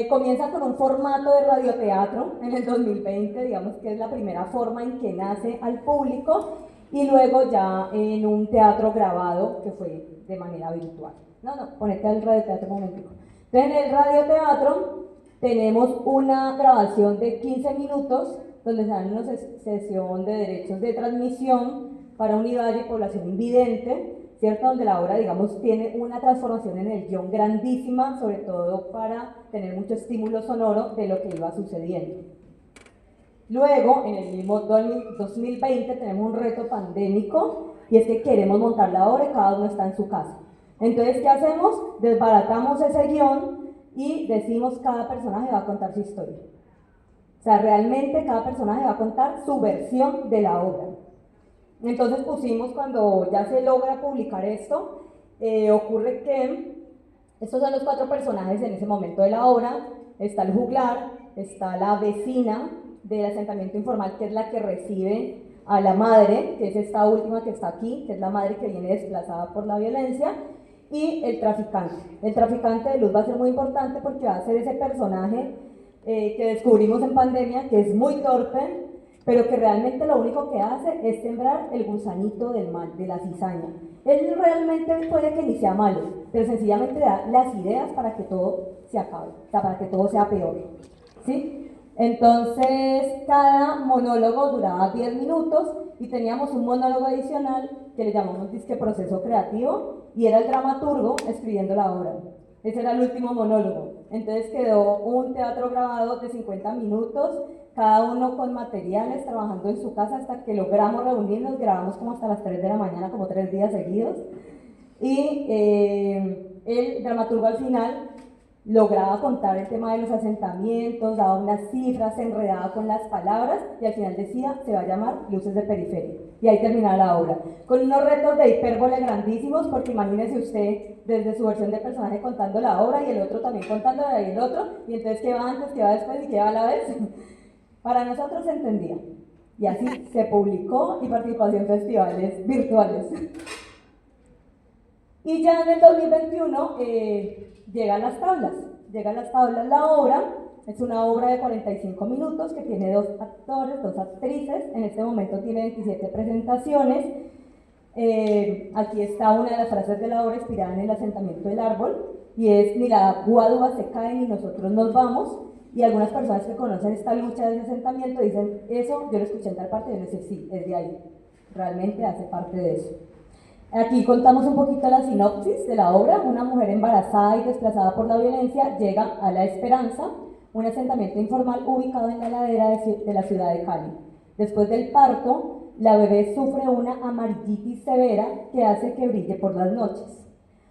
C: Comienza con un formato de radioteatro en el 2020, digamos que es la primera forma en que nace al público, y luego ya en un teatro grabado que fue de manera virtual. No, ponete al radioteatro un momentico. Entonces en el radioteatro tenemos una grabación de 15 minutos donde se dan una sesión de derechos de transmisión para unidad y población invidente, ¿cierto? Donde la obra, digamos, tiene una transformación en el guión grandísima, sobre todo para tener mucho estímulo sonoro de lo que iba sucediendo. Luego, en el mismo 2020, tenemos un reto pandémico y es que queremos montar la obra y cada uno está en su casa. Entonces, ¿qué hacemos? Desbaratamos ese guión y decimos cada personaje va a contar su historia. O sea, realmente cada personaje va a contar su versión de la obra. Entonces pusimos, cuando ya se logra publicar esto, ocurre que estos son los 4 personajes en ese momento de la obra. Está el juglar, está la vecina del asentamiento informal, que es la que recibe a la madre, que es esta última que está aquí, que es la madre que viene desplazada por la violencia, y el traficante. El traficante de luz va a ser muy importante porque va a ser ese personaje que descubrimos en pandemia, que es muy torpe, pero que realmente lo único que hace es sembrar el gusanito del mal, de la cizaña. Él realmente puede que ni sea malo, pero sencillamente da las ideas para que todo se acabe, o sea, para que todo sea peor, ¿sí? Entonces, cada monólogo duraba 10 minutos y teníamos un monólogo adicional que le llamamos disque proceso creativo, y era el dramaturgo escribiendo la obra. Ese era el último monólogo. Entonces quedó un teatro grabado de 50 minutos, cada uno con materiales, trabajando en su casa hasta que logramos reunirnos. Grabamos como hasta las 3 de la mañana, como 3 días seguidos. Y el dramaturgo al final lograba contar el tema de los asentamientos, daba unas cifras, se enredaba con las palabras y al final decía, se va a llamar Luces de Periferia. Y ahí terminaba la obra, con unos retos de hipérbole grandísimos, porque imagínese usted desde su versión de personaje contando la obra y el otro también contándola y el otro, y entonces qué va antes, qué va después y qué va a la vez. Para nosotros se entendía. Y así se publicó y participó en festivales virtuales. Y ya en el 2021 llegan las tablas. La obra es una obra de 45 minutos que tiene 2 actores, 2 actrices. En este momento tiene 27 presentaciones. Aquí está una de las frases de la obra inspirada en el asentamiento del árbol, y es: ni la guadua se cae ni nosotros nos vamos. Y algunas personas que conocen esta lucha del asentamiento dicen, eso yo lo escuché en tal parte, y yo les digo, sí, es de ahí, realmente hace parte de eso. Aquí contamos un poquito la sinopsis de la obra. Una mujer embarazada y desplazada por la violencia llega a La Esperanza, un asentamiento informal ubicado en la ladera de la ciudad de Cali. Después del parto, la bebé sufre una amarillitis severa que hace que brille por las noches.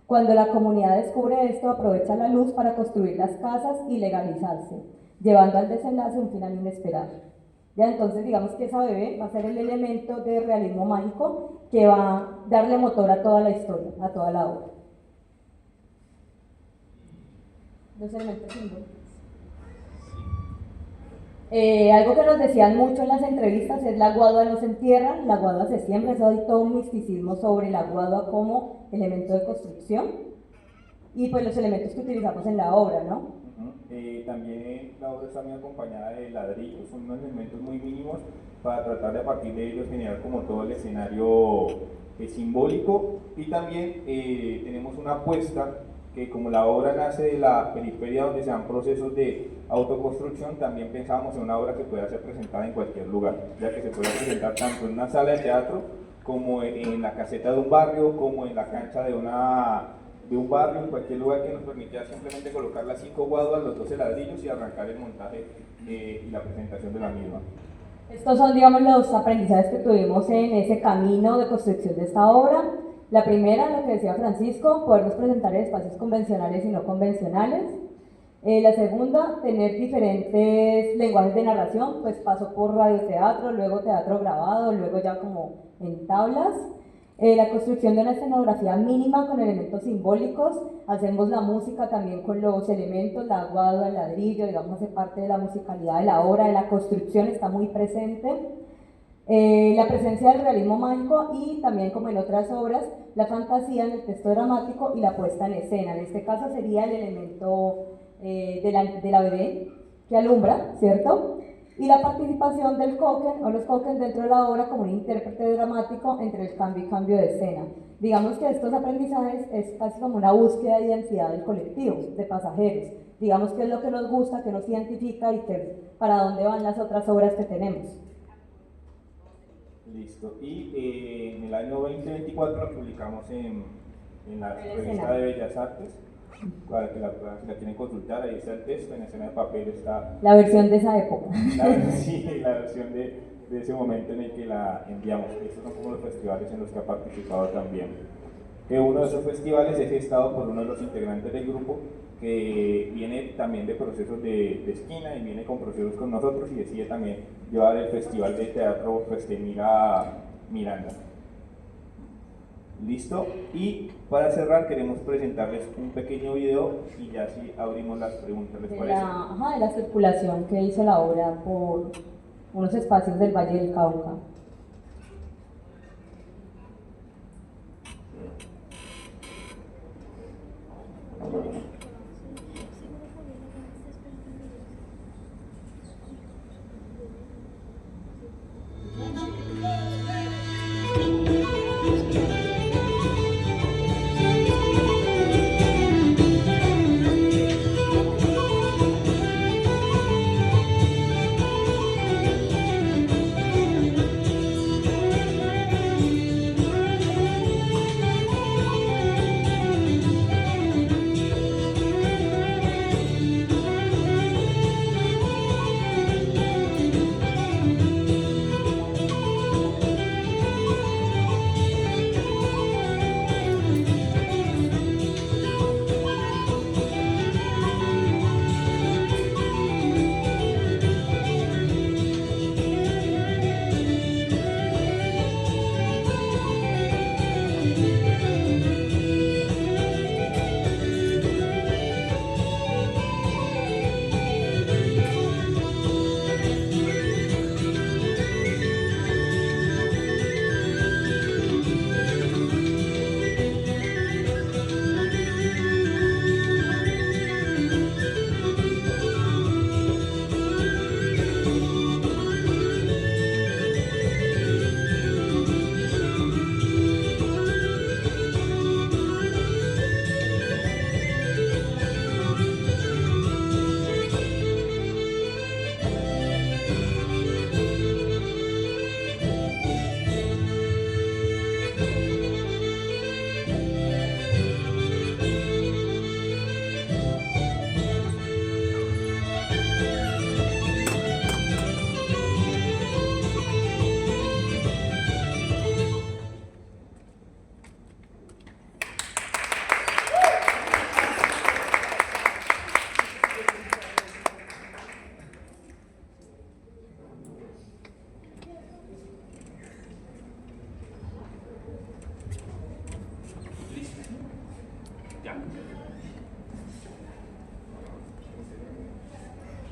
C: Cuando la comunidad descubre esto, aprovecha la luz para construir las casas y legalizarse, llevando al desenlace un final inesperado. Ya, entonces digamos que esa bebé va a ser el elemento de realismo mágico que va a darle motor a toda la historia, a toda la obra. Los elementos simbólicos. Algo que nos decían mucho en las entrevistas es: la guadua no se entierra, la guadua se siembra. Eso hay todo un misticismo sobre la guadua como elemento de construcción, y pues los elementos que utilizamos en la obra, ¿no?
B: También la obra está muy acompañada de ladrillos, son unos elementos muy mínimos para tratar de a partir de ellos generar como todo el escenario simbólico. Y también tenemos una apuesta que, como la obra nace de la periferia donde se dan procesos de autoconstrucción, también pensábamos en una obra que pueda ser presentada en cualquier lugar, ya que se puede presentar tanto en una sala de teatro como en la caseta de un barrio, como en la cancha de un barrio, en cualquier lugar que nos permitiera simplemente colocar las 5 guaduas, los 12 ladrillos y arrancar el montaje y la presentación de la misma.
C: Estos son, digamos, los aprendizajes que tuvimos en ese camino de construcción de esta obra. La primera, lo que decía Francisco, podernos presentar en espacios convencionales y no convencionales. La segunda, tener diferentes lenguajes de narración, pues pasó por radioteatro, luego teatro grabado, luego ya como en tablas. La construcción de una escenografía mínima con elementos simbólicos. Hacemos la música también con los elementos, la guadua, el ladrillo, digamos, hace parte de la musicalidad de la obra, de la construcción, está muy presente. La presencia del realismo mágico y también, como en otras obras, la fantasía en el texto dramático y la puesta en escena. En este caso sería el elemento de la bebé que alumbra, ¿cierto? y la participación del Koken o los Koken dentro de la obra como un intérprete dramático entre el cambio y cambio de escena. Digamos que estos aprendizajes es casi como una búsqueda de identidad del colectivo, de pasajeros. Digamos qué es lo que nos gusta, qué nos identifica y para dónde van las otras obras que tenemos.
B: Listo. Y en el año 2024 la publicamos en la revista de Bellas Artes. Para que la quieren consultar, ahí está el texto, en Escena de Papel está
C: la versión de esa época.
B: Sí, la versión de ese momento en el que la enviamos. Estos son como los festivales en los que ha participado también. Uno de esos festivales es gestado por uno de los integrantes del grupo, que viene también de procesos de esquina y viene con procesos con nosotros y decide también llevar el Festival de Teatro Festemira Miranda. Listo, y para cerrar queremos presentarles un pequeño video y ya sí abrimos las preguntas, ¿les parece?
C: De la circulación que hizo la obra por unos espacios del Valle del Cauca.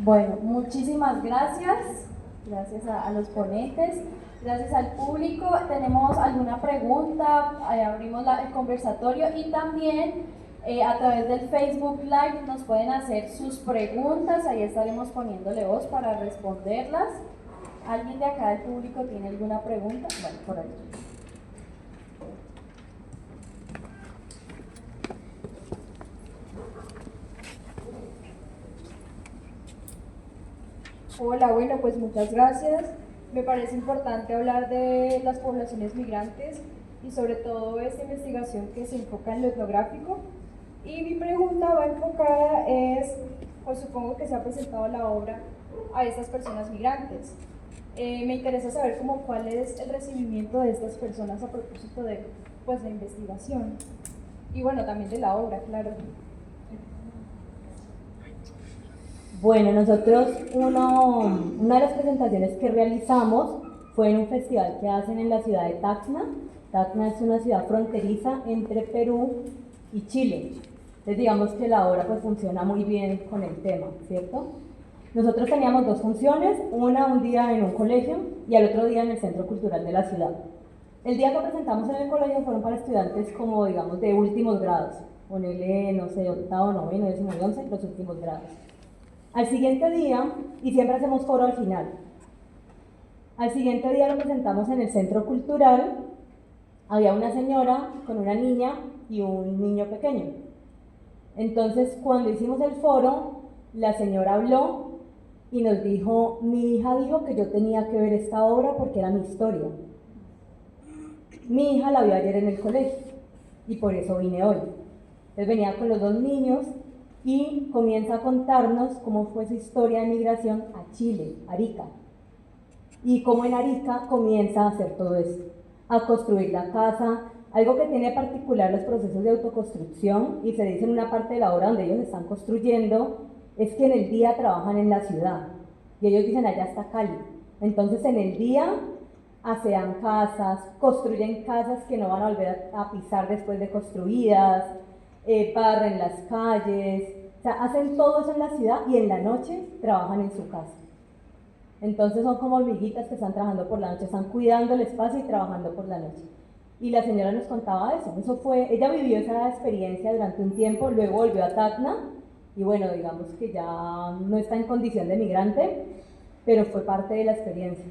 A: Bueno, muchísimas gracias. Gracias a los ponentes, gracias al público. ¿Tenemos alguna pregunta? Abrimos el conversatorio y también a través del Facebook Live nos pueden hacer sus preguntas. Ahí estaremos poniéndole voz para responderlas. ¿Alguien de acá del público tiene alguna pregunta? Bueno, por ahí.
I: Hola, bueno, pues muchas gracias. Me parece importante hablar de las poblaciones migrantes y sobre todo esta investigación que se enfoca en lo etnográfico. Y mi pregunta va enfocada pues supongo que se ha presentado la obra a estas personas migrantes. Me interesa saber cuál es el recibimiento de estas personas a propósito de la investigación y bueno, también de la obra, claro.
C: Bueno, nosotros una de las presentaciones que realizamos fue en un festival que hacen en la ciudad de Tacna. Tacna es una ciudad fronteriza entre Perú y Chile. Entonces digamos que la obra pues funciona muy bien con el tema, ¿cierto? Nosotros teníamos dos funciones, un día en un colegio y al otro día en el Centro Cultural de la ciudad. El día que presentamos en el colegio fueron para estudiantes como digamos de últimos grados, ponele, no sé, octavo, noveno, décimo y 11, los últimos grados. Al siguiente día, y siempre hacemos foro al final, al siguiente día lo presentamos en el centro cultural. Había una señora con una niña y un niño pequeño. Entonces, cuando hicimos el foro, la señora habló y nos dijo: mi hija dijo que yo tenía que ver esta obra porque era mi historia. Mi hija la vio ayer en el colegio y por eso vine hoy. Entonces venía con los dos niños y comienza a contarnos cómo fue su historia de migración a Chile, Arica. Y cómo en Arica comienza a hacer todo esto, a construir la casa. Algo que tiene particular los procesos de autoconstrucción, y se dice en una parte de la obra donde ellos están construyendo, es que en el día trabajan en la ciudad, y ellos dicen: allá está Cali. Entonces en el día asean casas, construyen casas que no van a volver a pisar después de construidas, barren las calles, o sea, hacen todo eso en la ciudad y en la noche trabajan en su casa. Entonces son como hormiguitas que están trabajando por la noche, están cuidando el espacio y trabajando por la noche. Y la señora nos contaba eso fue, ella vivió esa experiencia durante un tiempo, luego volvió a Tacna, y bueno, digamos que ya no está en condición de migrante, pero fue parte de la experiencia.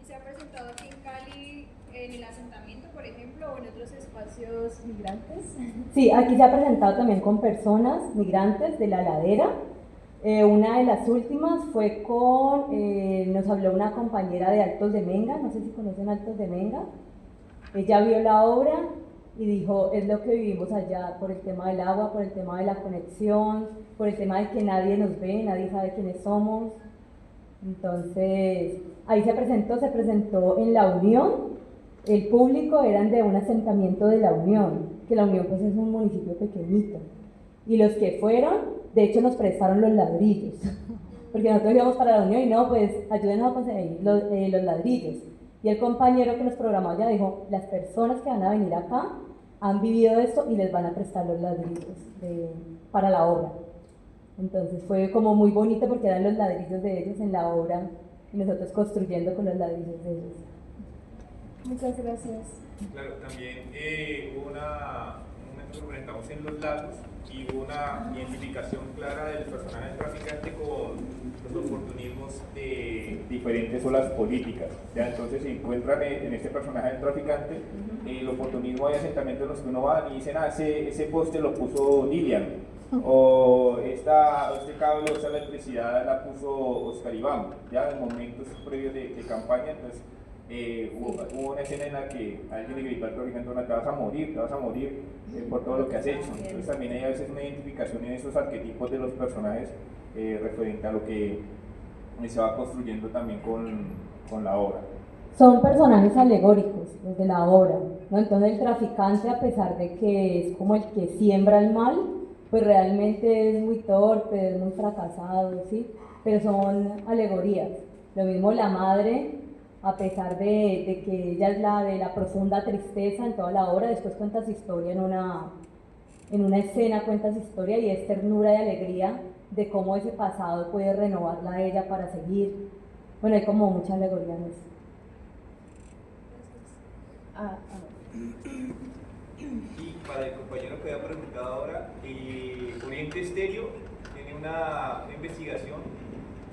I: ¿Y se ha presentado aquí en Cali, en el asentamiento, por ejemplo, o en otros espacios migrantes?
C: Sí, aquí se ha presentado también con personas migrantes de la ladera. Una de las últimas fue nos habló una compañera de Altos de Menga, no sé si conocen Altos de Menga. Ella vio la obra y dijo: es lo que vivimos allá, por el tema del agua, por el tema de la conexión, por el tema de que nadie nos ve, nadie sabe quiénes somos. Entonces, ahí se presentó en La Unión. El público eran de un asentamiento de La Unión, que La Unión pues es un municipio pequeñito. Y los que fueron, de hecho, nos prestaron los ladrillos, porque nosotros íbamos para La Unión y no, pues ayúdenos a conseguir los ladrillos. Y el compañero que nos programó allá dijo: las personas que van a venir acá han vivido esto y les van a prestar los ladrillos para la obra. Entonces fue como muy bonito porque eran los ladrillos de ellos en la obra y nosotros construyendo con los ladrillos de ellos.
I: Muchas gracias.
B: Claro, también hubo un momento que presentamos en Los Lagos y hubo una identificación clara del personaje traficante con los oportunismos de diferentes olas políticas. ¿Ya? Entonces se encuentran en este personaje del traficante el oportunismo de asentamientos en los que uno va y dicen: ese poste lo puso Dilian, o este cable o esta electricidad la puso Oscar Iván, ya en momentos previos de campaña. Entonces hubo una escena en la que alguien le gritó al traficante: te vas a morir por todo lo que has hecho. Entonces también hay a veces una identificación en esos arquetipos de los personajes referente a lo que se va construyendo también con la obra.
C: Son personajes alegóricos desde la obra, ¿no? Entonces el traficante, a pesar de que es como el que siembra el mal, pues realmente es muy torpe, es muy fracasado, ¿sí? Pero son alegorías. Lo mismo la madre, a pesar de que ella es la de la profunda tristeza en toda la obra, después cuenta su historia en una escena, cuenta su historia y es ternura y alegría de cómo ese pasado puede renovarla a ella para seguir. Bueno, hay como mucha alegoría en eso.
J: Y para el compañero que había preguntado ahora, Oriente Estéreo tiene una investigación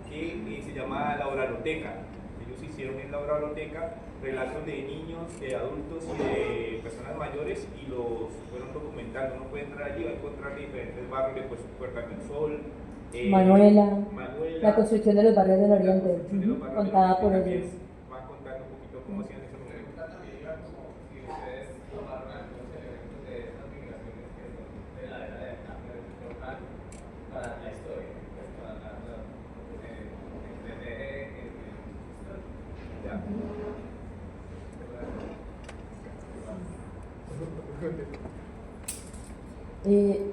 J: que se llama La Oraloteca. Ellos hicieron en la Oraloteca relatos de niños, de adultos y de personas mayores y los fueron documentando. Uno puede entrar allí y va a encontrar diferentes barrios, pues Puerta del Sol,
C: Manuela, la construcción de los barrios del Oriente, contada por ellos.
J: Va contando un poquito cómo hacían ese momento.
H: Para la historia, para entender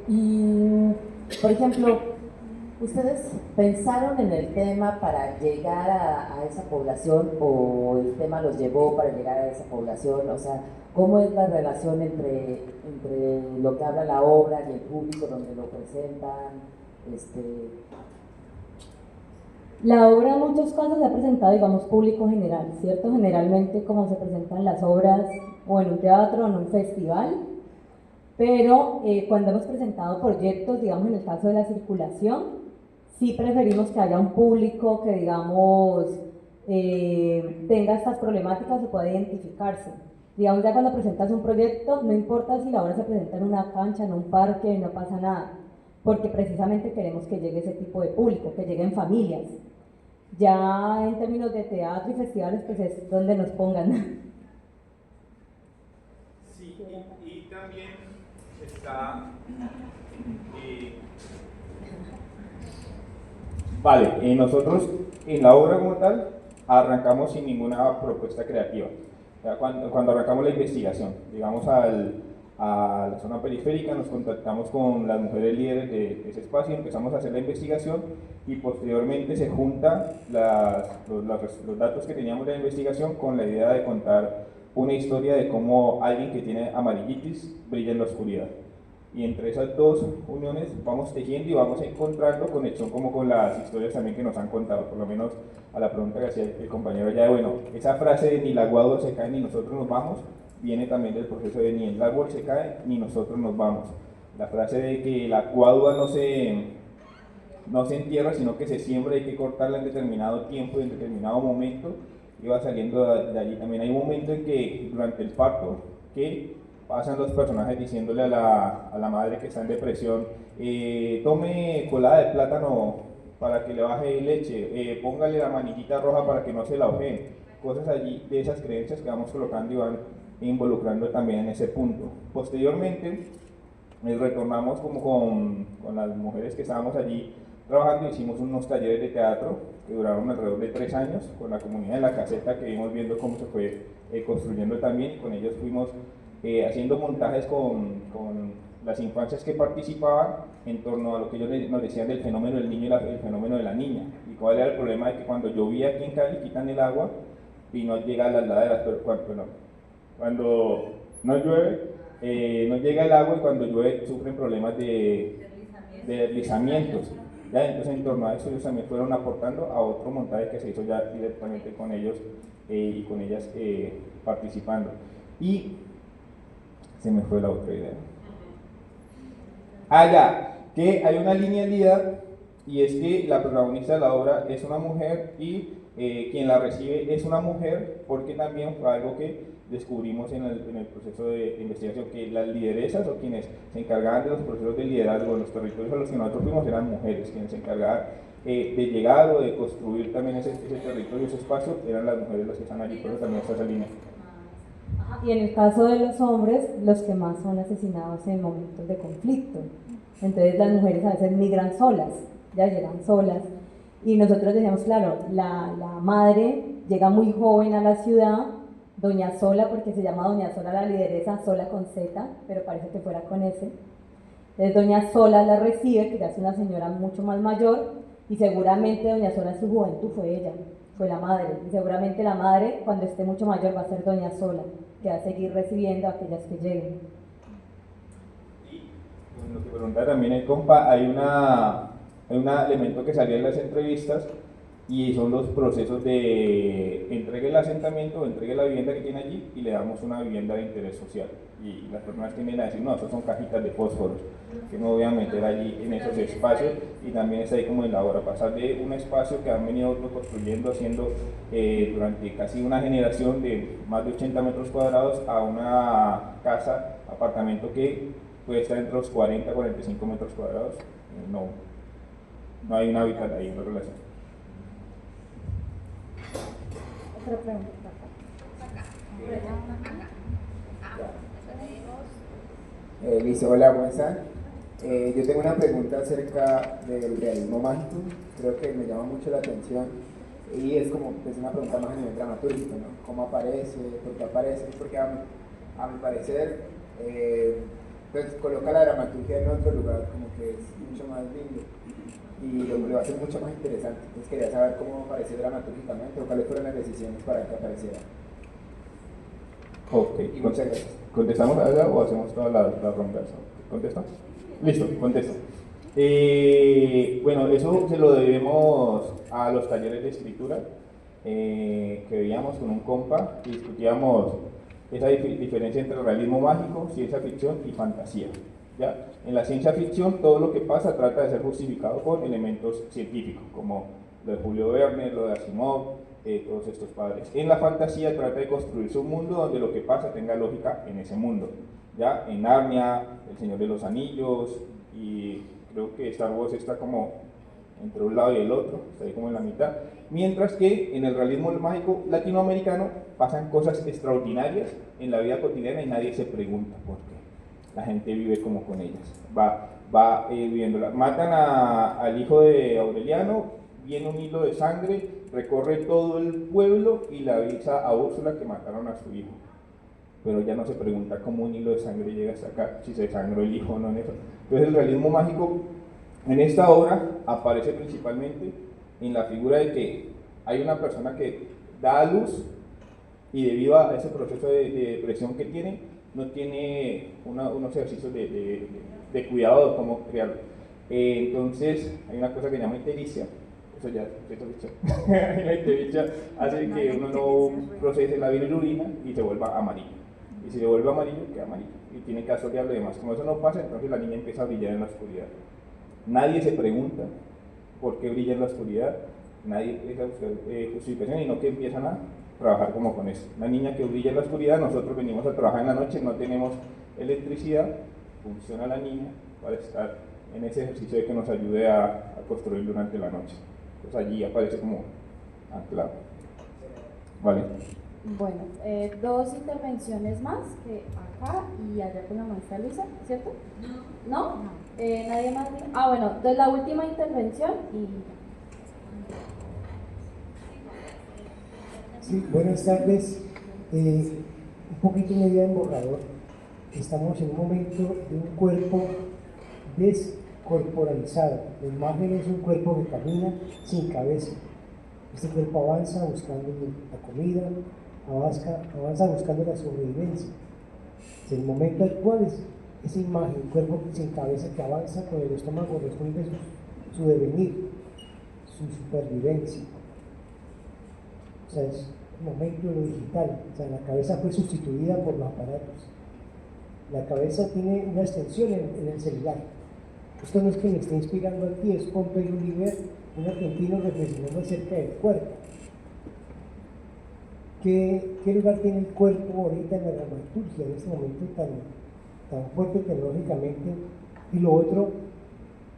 K: y, por ejemplo, ¿ustedes pensaron en el tema para llegar a esa población o el tema los llevó para llegar a esa población? O sea, ¿cómo es la relación entre lo que habla la obra y el público donde lo presentan?
C: La obra en muchos casos se ha presentado, digamos, público general, ¿cierto? Generalmente como se presentan las obras o en un teatro o en un festival, pero cuando hemos presentado proyectos, digamos en el caso de la circulación, sí preferimos que haya un público que, digamos, tenga estas problemáticas o pueda identificarse. Digamos, ya cuando presentas un proyecto, no importa si la obra se presenta en una cancha, en un parque, no pasa nada, porque precisamente queremos que llegue ese tipo de público, que lleguen familias. Ya en términos de teatro y festivales, pues es donde nos pongan.
J: Sí, y también está...
B: Vale, nosotros en la obra como tal arrancamos sin ninguna propuesta creativa. O sea, cuando arrancamos la investigación, llegamos a la zona periférica, nos contactamos con las mujeres líderes de ese espacio, empezamos a hacer la investigación y posteriormente se juntan los datos que teníamos de la investigación con la idea de contar una historia de cómo alguien que tiene amarillitis brilla en la oscuridad. Y entre esas dos uniones vamos tejiendo y vamos encontrando conexión como con las historias también que nos han contado, por lo menos a la pregunta que hacía el compañero ya de, bueno, esa frase de ni la guadua se cae ni nosotros nos vamos, viene también del proceso de ni el árbol se cae ni nosotros nos vamos. La frase de que la guadua no se entierra, sino que se siembra, hay que cortarla en determinado tiempo y en determinado momento, y va saliendo de allí. También hay un momento en que durante el parto, que pasan los personajes diciéndole a la madre que está en depresión, tome colada de plátano para que le baje leche, póngale la manillita roja para que no se la ojeen, cosas allí de esas creencias que vamos colocando y van involucrando también en ese punto. Posteriormente retornamos como con las mujeres que estábamos allí trabajando, hicimos unos talleres de teatro que duraron alrededor de 3 años con la comunidad de la caseta, que vimos viendo cómo se fue construyendo también, y con ellos fuimos haciendo montajes con las infancias que participaban en torno a lo que ellos nos decían del fenómeno del niño y el fenómeno de la niña, y cuál era el problema de que cuando llovía aquí en Cali quitan el agua y no llega a las laderas, pero cuando no llueve, no llega el agua, y cuando llueve sufren problemas de deslizamientos. Ya, entonces en torno a eso ellos también fueron aportando a otro montaje que se hizo ya directamente con ellos y con ellas participando. Y se me fue la otra idea. Ya, que hay una linealidad, y es que la protagonista de la obra es una mujer y quien la recibe es una mujer, porque también fue algo que descubrimos en el proceso de investigación, que las lideresas o quienes se encargaban de los procesos de liderazgo en los territorios a los que nosotros fuimos eran mujeres, quienes se encargaban de llegar o de construir también ese territorio, ese espacio, eran las mujeres las que están allí, por eso también está esa línea.
C: Y en el caso de los hombres, los que más son asesinados en momentos de conflicto. Entonces las mujeres a veces migran solas, ya llegan solas, y nosotros decíamos, claro, la madre llega muy joven a la ciudad, Doña Sola, porque se llama Doña Sola la lideresa, Sola con Z, pero parece que fuera con S. Entonces Doña Sola la recibe, que ya es una señora mucho más mayor, y seguramente Doña Sola en su juventud fue ella, fue la madre, y seguramente la madre cuando esté mucho mayor va a ser Doña Sola, que va a seguir recibiendo a aquellas que lleguen.
B: Y con lo que preguntaba también el compa, hay un elemento que salía en las entrevistas, y son los procesos de entregue el asentamiento, entregue la vivienda que tiene allí y le damos una vivienda de interés social. Y las personas tienden a decir, no, esas son cajitas de fósforos, que me voy a meter allí en esos espacios, y también está ahí como en la obra, pasar de un espacio que han venido construyendo, haciendo durante casi una generación de más de 80 metros cuadrados a una casa, apartamento que puede estar entre los 40 a 45 metros cuadrados. No hay un hábitat ahí, una relación.
I: Otra pregunta.
L: Listo, hola, ¿cómo están? Yo tengo una pregunta acerca del realismo mágico, creo que me llama mucho la atención, y es como pues, una pregunta más a nivel dramatúrgico, ¿no? ¿Cómo aparece? ¿Por qué aparece? Porque a mi parecer pues coloca la dramaturgia en otro lugar, como que es mucho más lindo y lo va a hacer mucho más interesante. Entonces quería saber cómo aparece dramatúrgicamente o cuáles fueron las decisiones para que apareciera.
B: Ok,
L: y muchas gracias.
B: ¿Contestamos allá o hacemos toda la ronda? ¿Contesta? Listo, contesto. Bueno, eso se lo debemos a los talleres de escritura que veíamos con un compa y discutíamos esa diferencia entre realismo mágico, ciencia ficción y fantasía. ¿Ya? En la ciencia ficción todo lo que pasa trata de ser justificado con elementos científicos, como lo de Julio Verne, lo de Asimov, todos estos padres. En la fantasía trata de construirse un mundo donde lo que pasa tenga lógica en ese mundo. ¿Ya? En Narnia, El Señor de los Anillos, y creo que Star Wars está como entre un lado y el otro, está ahí como en la mitad. Mientras que en el realismo mágico latinoamericano pasan cosas extraordinarias en la vida cotidiana y nadie se pregunta por qué. La gente vive como con ellas, va viviéndolas. Matan al hijo de Aureliano, viene un hilo de sangre, recorre todo el pueblo y le avisa a Úrsula que mataron a su hijo. Pero ya no se pregunta cómo un hilo de sangre llega hasta acá, si se desangró el hijo o no en eso. Entonces el realismo mágico en esta obra aparece principalmente en la figura de que hay una persona que da a luz y debido a ese proceso de depresión que tiene, no tiene unos ejercicios de cuidado de cómo criarlo. Entonces hay una cosa que se llama ictericia. Eso ya, la ictericia hace que uno no procese la bilirrubina y se vuelva amarillo. Y si se vuelve amarillo, queda amarillo. Y tiene que asolearlo y demás. Como eso no pasa, entonces la niña empieza a brillar en la oscuridad. Nadie se pregunta por qué brilla en la oscuridad, nadie empieza a buscar justificación y no que empiezan a trabajar como con eso. La niña que brilla en la oscuridad, nosotros venimos a trabajar en la noche, no tenemos electricidad, funciona la niña para estar en ese ejercicio de que nos ayude a construir durante la noche. Entonces allí aparece como anclado. Vale.
A: Bueno, dos intervenciones más, que acá y allá con la maestra Luisa, ¿cierto? ¿No? ¿Nadie más? Ah, bueno, entonces la última intervención y...
M: Sí, buenas tardes. Un poquito una idea en borrador. Estamos en un momento de un cuerpo descorporalizado. La imagen es un cuerpo que camina sin cabeza. Este cuerpo avanza buscando la comida, avanza buscando la sobrevivencia. En el momento actual es esa imagen, un cuerpo sin cabeza que avanza con el estómago, resuelve su devenir, su supervivencia. O sea, es un momento de lo digital. O sea, la cabeza fue sustituida por los aparatos. La cabeza tiene una extensión en el celular. Esto no es que me esté inspirando aquí, es Pompey Oliver, un argentino reflexionando acerca del cuerpo. ¿Qué lugar tiene el cuerpo ahorita en la dramaturgia, en este momento tan fuerte tecnológicamente? Y lo otro,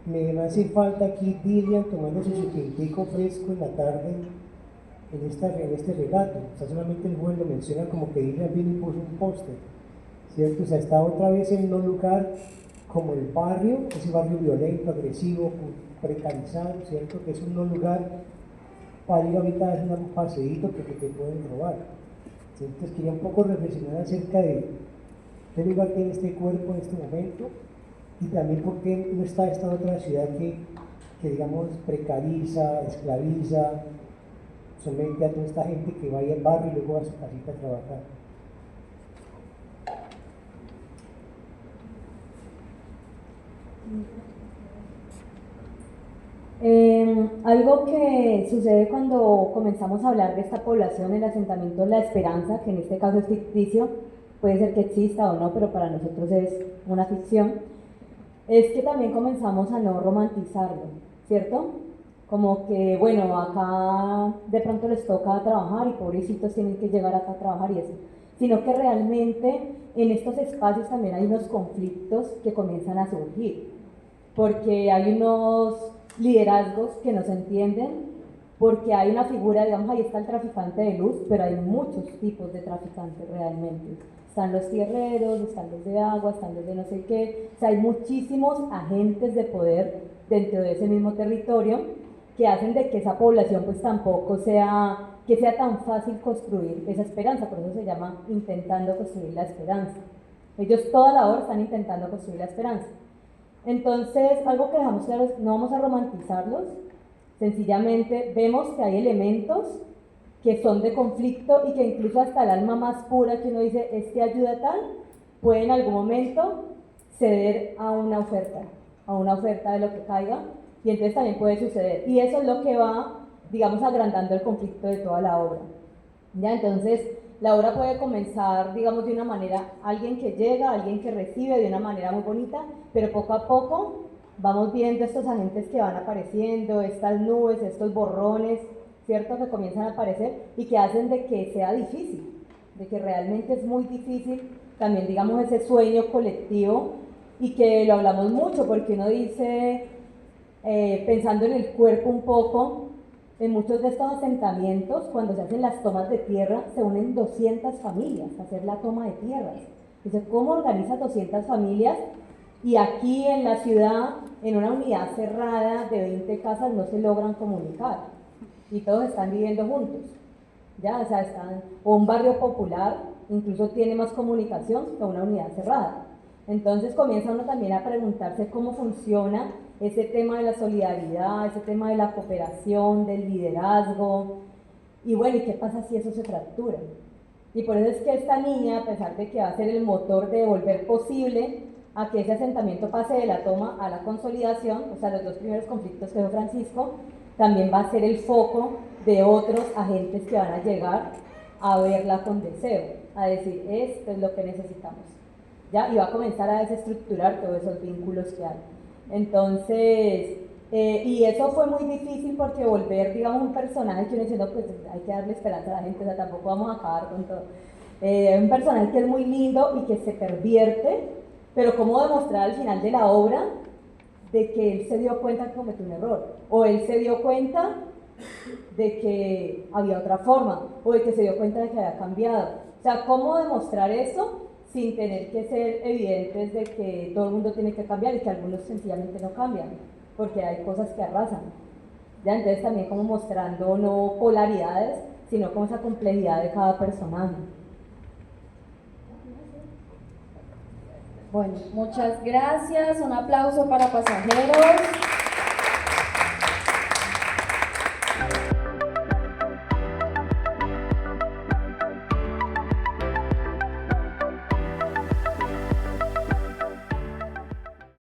M: me hace falta aquí Dilian tomándose su tintico fresco en la tarde en este relato. O sea, solamente el juez lo menciona como que Dilian vino y puso un póster, ¿cierto? O sea, está otra vez en un lugar como el barrio, ese barrio violento, agresivo, precarizado, ¿cierto? Que es un lugar para ir ahorita a hacer un paseíto porque te pueden robar. Entonces quería un poco reflexionar acerca de qué lugar tiene este cuerpo en este momento y también por qué no está esta otra ciudad que digamos precariza, esclaviza, somete a toda esta gente que va al barrio y luego a su casita a trabajar.
C: Algo que sucede cuando comenzamos a hablar de esta población, el asentamiento La Esperanza, que en este caso es ficticio, puede ser que exista o no, pero para nosotros es una ficción, es que también comenzamos a no romantizarlo, ¿cierto? Como que, bueno, acá de pronto les toca trabajar y pobrecitos tienen que llegar acá a trabajar y eso, sino que realmente en estos espacios también hay unos conflictos que comienzan a surgir, porque hay unos liderazgos que no se entienden, porque hay una figura, digamos, ahí está el traficante de luz, pero hay muchos tipos de traficantes realmente. Están los tierreros, están los de agua, están los de no sé qué, o sea, hay muchísimos agentes de poder dentro de ese mismo territorio que hacen de que esa población pues tampoco sea, que sea tan fácil construir esa esperanza, por eso se llama intentando construir la esperanza. Ellos toda la hora están intentando construir la esperanza. Entonces, algo que dejamos claro es no vamos a romantizarlos, sencillamente vemos que hay elementos que son de conflicto y que incluso hasta el alma más pura que uno dice, ayuda tal, puede en algún momento ceder a una oferta de lo que caiga, y entonces también puede suceder. Y eso es lo que va, digamos, agrandando el conflicto de toda la obra. ¿Ya? Entonces, la obra puede comenzar, digamos, de una manera, alguien que llega, alguien que recibe de una manera muy bonita, pero poco a poco vamos viendo estos agentes que van apareciendo, estas nubes, estos borrones, ¿cierto?, que comienzan a aparecer y que hacen de que sea difícil, de que realmente es muy difícil también, digamos, ese sueño colectivo, y que lo hablamos mucho porque uno dice, pensando en el cuerpo un poco, en muchos de estos asentamientos, cuando se hacen las tomas de tierra, se unen 200 familias a hacer la toma de tierras. Entonces, ¿cómo organizas 200 familias? Y aquí en la ciudad, en una unidad cerrada de 20 casas, no se logran comunicar. Y todos están viviendo juntos. ¿Ya? O sea, o un barrio popular incluso tiene más comunicación que una unidad cerrada. Entonces comienza uno también a preguntarse cómo funciona ese tema de la solidaridad, ese tema de la cooperación, del liderazgo, y bueno, ¿y qué pasa si eso se fractura? Y por eso es que esta niña, a pesar de que va a ser el motor de volver posible a que ese asentamiento pase de la toma a la consolidación, o sea, los dos primeros conflictos que dio Francisco, también va a ser el foco de otros agentes que van a llegar a verla con deseo, a decir, esto es lo que necesitamos, ¿ya? Y va a comenzar a desestructurar todos esos vínculos que hay. Entonces, y eso fue muy difícil porque volver, digamos, un personaje que uno diciendo, pues hay que darle esperanza a la gente, o sea, tampoco vamos a acabar con todo. Un personaje que es muy lindo y que se pervierte, pero cómo demostrar al final de la obra de que él se dio cuenta que cometió un error, o él se dio cuenta de que había otra forma, o de que se dio cuenta de que había cambiado. O sea, cómo demostrar eso sin tener que ser evidentes de que todo el mundo tiene que cambiar y que algunos sencillamente no cambian, porque hay cosas que arrasan. ¿Ya? Entonces también como mostrando no polaridades, sino como esa complejidad de cada personaje.
A: Bueno, muchas gracias, un aplauso para Pasajeros.